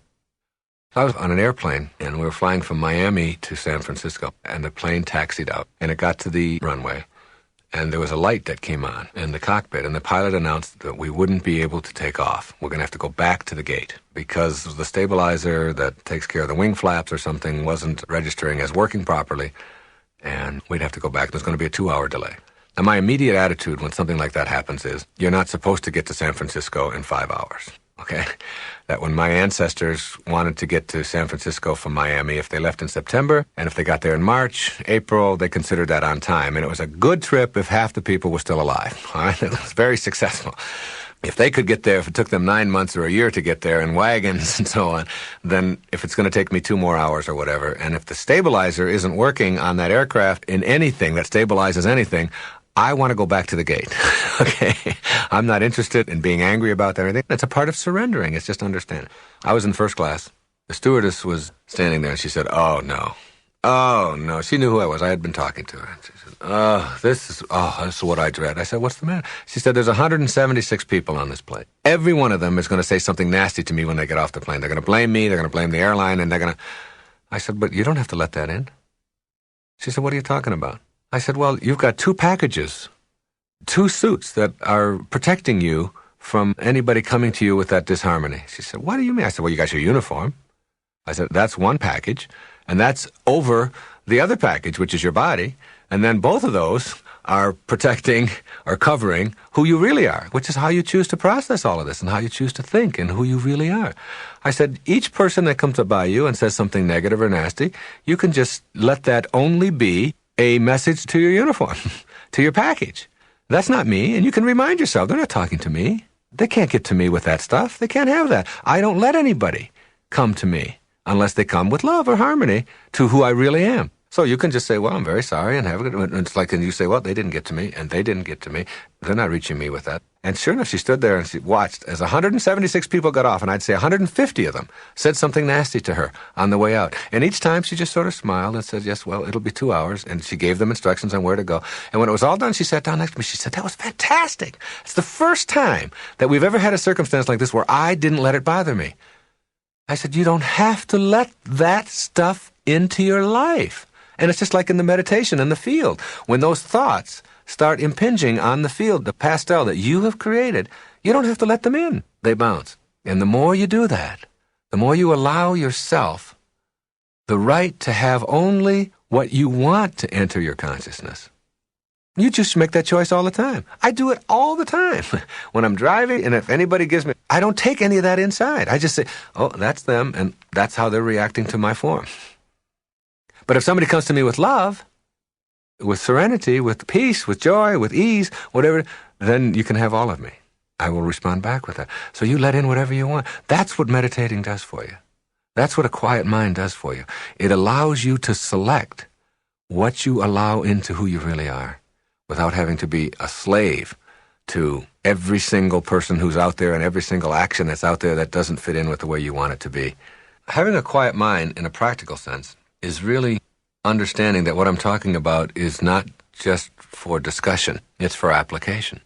So I was on an airplane, and we were flying from Miami to San Francisco, and the plane taxied out, and it got to the runway, and there was a light that came on in the cockpit, and the pilot announced that we wouldn't be able to take off. We're going to have to go back to the gate because the stabilizer that takes care of the wing flaps or something wasn't registering as working properly, and we'd have to go back. There's going to be a 2-hour delay. Now, my immediate attitude when something like that happens is, you're not supposed to get to San Francisco in 5 hours, okay? That when my ancestors wanted to get to San Francisco from Miami, if they left in September, and if they got there in March, April, they considered that on time. And it was a good trip if half the people were still alive, all right? It was very successful. If they could get there, if it took them 9 months or a year to get there in wagons and so on, then if it's going to take me 2 more hours or whatever, and if the stabilizer isn't working on that aircraft in anything that stabilizes anything, I want to go back to the gate, okay? I'm not interested in being angry about that or anything. It's a part of surrendering. It's just understanding. I was in first class. The stewardess was standing there, and she said, oh, no. Oh, no. She knew who I was. I had been talking to her. She said, this is what I dread. I said, what's the matter? She said, there's 176 people on this plane. Every one of them is going to say something nasty to me when they get off the plane. They're going to blame me. They're going to blame the airline, and they're going to... I said, but you don't have to let that in. She said, what are you talking about? I said, well, you've got 2 packages, 2 suits that are protecting you from anybody coming to you with that disharmony. She said, what do you mean? I said, well, you got your uniform. I said, that's one package, and that's over the other package, which is your body, and then both of those are protecting or covering who you really are, which is how you choose to process all of this and how you choose to think and who you really are. I said, each person that comes up by you and says something negative or nasty, you can just let that only be a message to your uniform, to your package. That's not me, and you can remind yourself, they're not talking to me. They can't get to me with that stuff. They can't have that. I don't let anybody come to me unless they come with love or harmony to who I really am. So you can just say, well, I'm very sorry, and have a good... And it's like, and you say, well, they didn't get to me, and they didn't get to me. They're not reaching me with that. And sure enough, she stood there and she watched as 176 people got off, and I'd say 150 of them said something nasty to her on the way out. And each time she just sort of smiled and said, yes, well, it'll be 2 hours. And she gave them instructions on where to go. And when it was all done, she sat down next to me. She said, that was fantastic. It's the first time that we've ever had a circumstance like this where I didn't let it bother me. I said, you don't have to let that stuff into your life. And it's just like in the meditation in the field. When those thoughts start impinging on the field, the pastel that you have created, you don't have to let them in. They bounce. And the more you do that, the more you allow yourself the right to have only what you want to enter your consciousness. You just make that choice all the time. I do it all the time. When I'm driving, and if anybody gives me... I don't take any of that inside. I just say, oh, that's them, and that's how they're reacting to my form. But if somebody comes to me with love, with serenity, with peace, with joy, with ease, whatever, then you can have all of me. I will respond back with that. So you let in whatever you want. That's what meditating does for you. That's what a quiet mind does for you. It allows you to select what you allow into who you really are without having to be a slave to every single person who's out there and every single action that's out there that doesn't fit in with the way you want it to be. Having a quiet mind in a practical sense is really understanding that what I'm talking about is not just for discussion, it's for application.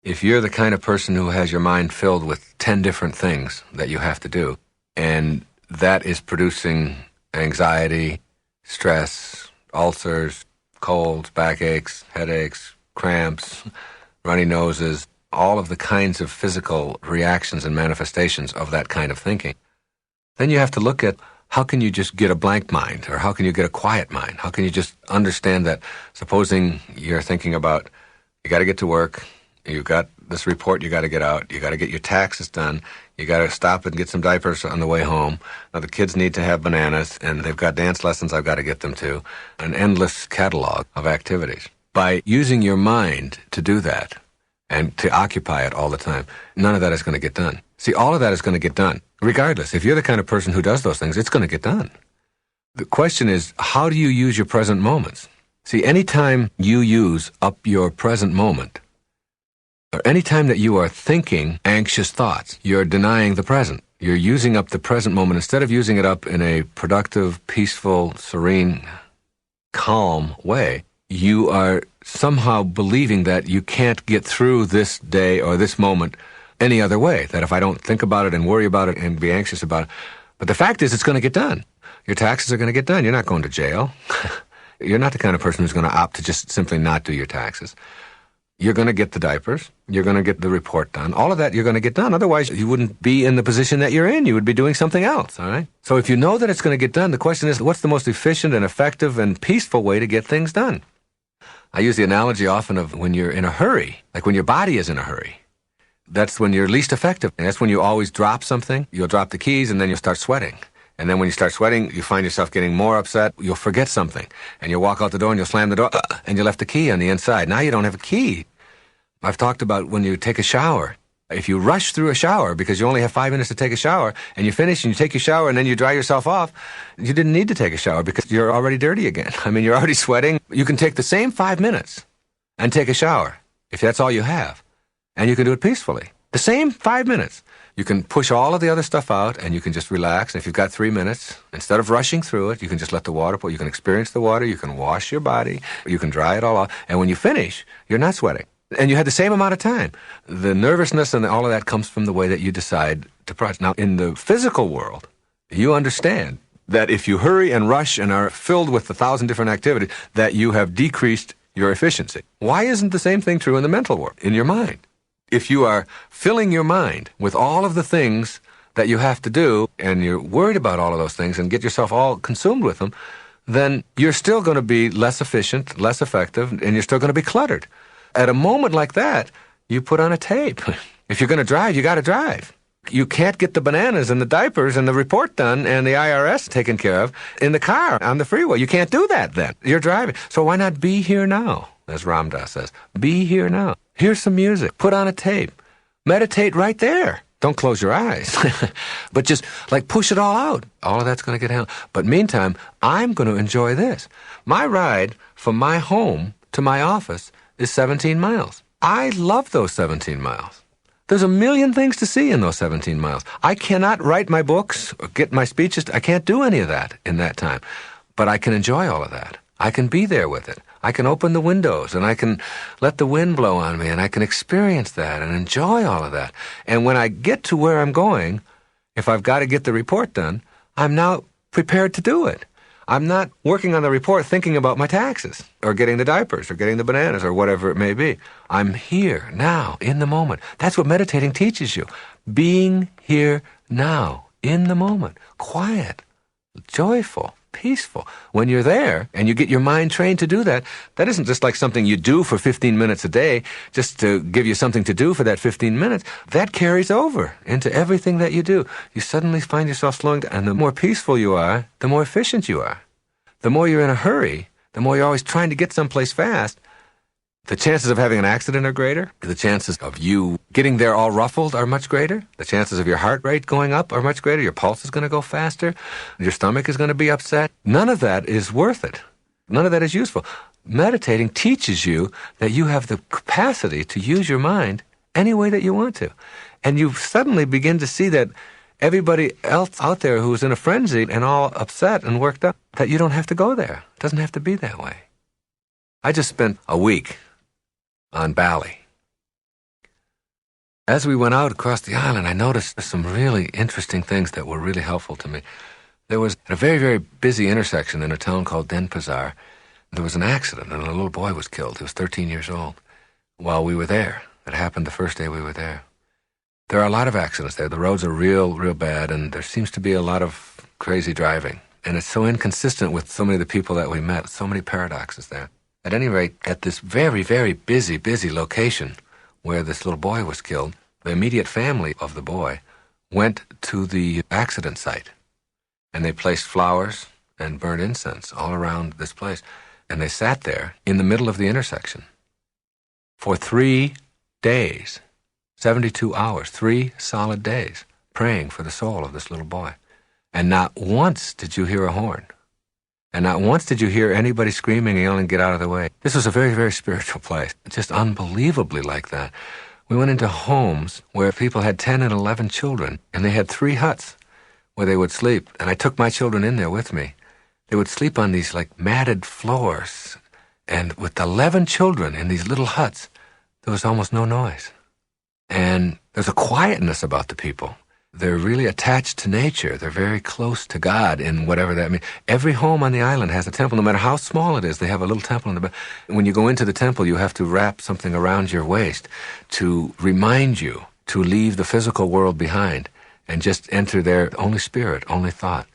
If you're the kind of person who has your mind filled with 10 different things that you have to do, and that is producing anxiety, stress, ulcers, colds, backaches, headaches, cramps, runny noses, all of the kinds of physical reactions and manifestations of that kind of thinking, then you have to look at how can you just get a blank mind, or how can you get a quiet mind? How can you just understand that, supposing you're thinking about, you got to get to work, you've got this report you got to get out, you got to get your taxes done, you got to stop and get some diapers on the way home. Now the kids need to have bananas, and they've got dance lessons I've got to get them to. An endless catalog of activities. By using your mind to do that, and to occupy it all the time, none of that is going to get done. See, all of that is going to get done. Regardless, if you're the kind of person who does those things, it's going to get done. The question is, how do you use your present moments? See, anytime you use up your present moment, or anytime that you are thinking anxious thoughts, you're denying the present. You're using up the present moment instead of using it up in a productive, peaceful, serene, calm way. You are somehow believing that you can't get through this day or this moment any other way, that if I don't think about it and worry about it and be anxious about it. But the fact is, it's going to get done. Your taxes are going to get done. You're not going to jail. You're not the kind of person who's going to opt to just simply not do your taxes. You're going to get the diapers. You're going to get the report done. All of that you're going to get done. Otherwise, you wouldn't be in the position that you're in. You would be doing something else, all right? So if you know that it's going to get done, the question is, what's the most efficient and effective and peaceful way to get things done? I use the analogy often of when you're in a hurry, like when your body is in a hurry. That's when you're least effective. And that's when you always drop something. You'll drop the keys, and then you'll start sweating. And then when you start sweating, you find yourself getting more upset. You'll forget something. And you'll walk out the door, and you'll slam the door, and you left the key on the inside. Now you don't have a key. I've talked about when you take a shower. If you rush through a shower because you only have 5 minutes to take a shower, and you finish and you take your shower and then you dry yourself off, you didn't need to take a shower because you're already dirty again. I mean, you're already sweating. You can take the same 5 minutes and take a shower if that's all you have. And you can do it peacefully. The same 5 minutes. You can push all of the other stuff out and you can just relax. And if you've got 3 minutes, instead of rushing through it, you can just let the water pour. You can experience the water. You can wash your body. You can dry it all off. And when you finish, you're not sweating. And you had the same amount of time. The nervousness and all of that comes from the way that you decide to process. Now, in the physical world, you understand that if you hurry and rush and are filled with 1,000 different activities, that you have decreased your efficiency. Why isn't the same thing true in the mental world, in your mind? If you are filling your mind with all of the things that you have to do, and you're worried about all of those things and get yourself all consumed with them, then you're still going to be less efficient, less effective, and you're still going to be cluttered. At a moment like that, you put on a tape. If you're going to drive, you got to drive. You can't get the bananas and the diapers and the report done and the IRS taken care of in the car on the freeway. You can't do that then. You're driving. So why not be here now, as Ram Dass says. Be here now. Here's some music. Put on a tape. Meditate right there. Don't close your eyes. But just like push it all out. All of that's going to get handled. But meantime, I'm going to enjoy this. My ride from my home to my office is 17 miles. I love those 17 miles. There's a million things to see in those 17 miles. I cannot write my books or get my speeches. I can't do any of that in that time. But I can enjoy all of that. I can be there with it. I can open the windows and I can let the wind blow on me and I can experience that and enjoy all of that. And when I get to where I'm going, if I've got to get the report done, I'm now prepared to do it. I'm not working on the report thinking about my taxes or getting the diapers or getting the bananas or whatever it may be. I'm here now in the moment. That's what meditating teaches you. Being here now in the moment. Quiet, joyful, peaceful. When you're there and you get your mind trained to do that, that isn't just like something you do for 15 minutes a day just to give you something to do for that 15 minutes. That carries over into everything that you do. You suddenly find yourself slowing down, and the more peaceful you are, the more efficient you are. The more you're in a hurry, the more you're always trying to get someplace fast, the chances of having an accident are greater. The chances of you getting there all ruffled are much greater. The chances of your heart rate going up are much greater. Your pulse is going to go faster. Your stomach is going to be upset. None of that is worth it. None of that is useful. Meditating teaches you that you have the capacity to use your mind any way that you want to. And you suddenly begin to see that everybody else out there who is in a frenzy and all upset and worked up, that you don't have to go there. It doesn't have to be that way. I just spent a week on Bali. As we went out across the island, I noticed some really interesting things that were really helpful to me. There was a very, very busy intersection in a town called Denpasar. There was an accident, and a little boy was killed. He was 13 years old while we were there. It happened the first day we were there. There are a lot of accidents there. The roads are real, real bad, and there seems to be a lot of crazy driving. And it's so inconsistent with so many of the people that we met, so many paradoxes there. At any rate, at this very, very busy, busy location where this little boy was killed, the immediate family of the boy went to the accident site. And they placed flowers and burned incense all around this place. And they sat there in the middle of the intersection for 3 days, 72 hours, 3 solid days, praying for the soul of this little boy. And not once did you hear a horn. And not once did you hear anybody screaming and yelling, "Get out of the way." This was a very, very spiritual place, just unbelievably like that. We went into homes where people had 10 and 11 children, and they had 3 huts where they would sleep. And I took my children in there with me. They would sleep on these like matted floors. And with 11 children in these little huts, there was almost no noise. And there's a quietness about the people. They're really attached to nature. They're very close to God in whatever that means. Every home on the island has a temple. No matter how small it is, they have a little temple in the back. When you go into the temple, you have to wrap something around your waist to remind you to leave the physical world behind and just enter there only spirit, only thought.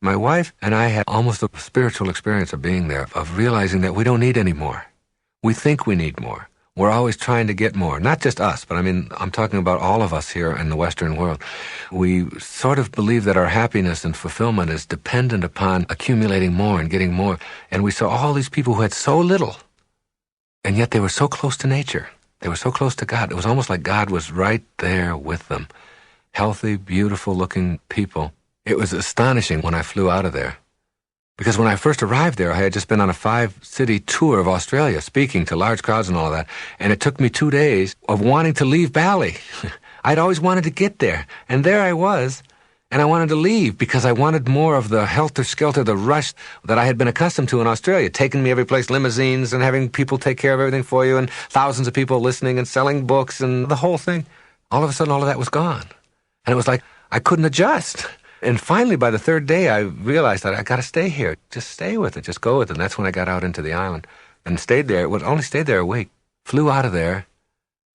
My wife and I had almost a spiritual experience of being there, of realizing that we don't need any more. We think we need more. We're always trying to get more. Not just us, but I'm talking about all of us here in the Western world. We sort of believe that our happiness and fulfillment is dependent upon accumulating more and getting more. And we saw all these people who had so little, and yet they were so close to nature. They were so close to God. It was almost like God was right there with them. Healthy, beautiful-looking people. It was astonishing when I flew out of there. Because when I first arrived there, I had just been on a 5-city tour of Australia, speaking to large crowds and all that, and it took me 2 days of wanting to leave Bali. I'd always wanted to get there, and there I was, and I wanted to leave because I wanted more of the helter-skelter, the rush that I had been accustomed to in Australia, taking me every place, limousines, and having people take care of everything for you, and thousands of people listening and selling books, and the whole thing. All of a sudden, all of that was gone. And it was like I couldn't adjust. And finally, by the 3rd day, I realized that I got to stay here. Just stay with it. Just go with it. And that's when I got out into the island and stayed there. Only stayed there a week. Flew out of there,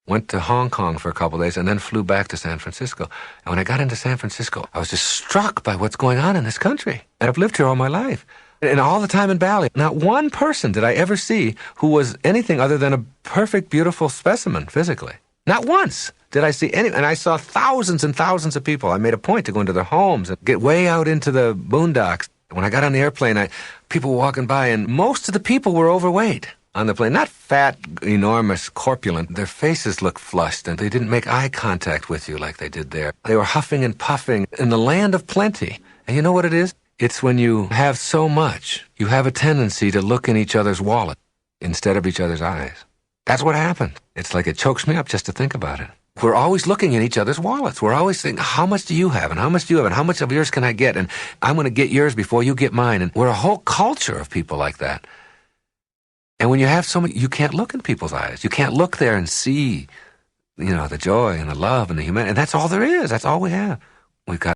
went to Hong Kong for a couple of days, and then flew back to San Francisco. And when I got into San Francisco, I was just struck by what's going on in this country. And I've lived here all my life. And all the time in Bali, not one person did I ever see who was anything other than a perfect, beautiful specimen physically. Not once did I see any, and I saw thousands and thousands of people. I made a point to go into their homes and get way out into the boondocks. When I got on the airplane, people were walking by, and most of the people were overweight on the plane. Not fat, enormous, corpulent. Their faces looked flushed, and they didn't make eye contact with you like they did there. They were huffing and puffing in the land of plenty. And you know what it is? It's when you have so much, you have a tendency to look in each other's wallet instead of each other's eyes. That's what happened. It's like it chokes me up just to think about it. We're always looking in each other's wallets. We're always thinking, how much do you have? And how much do you have? And how much of yours can I get? And I'm going to get yours before you get mine. And we're a whole culture of people like that. And when you have so many, you can't look in people's eyes. You can't look there and see, the joy and the love and the humanity. And that's all there is. That's all we have. We've got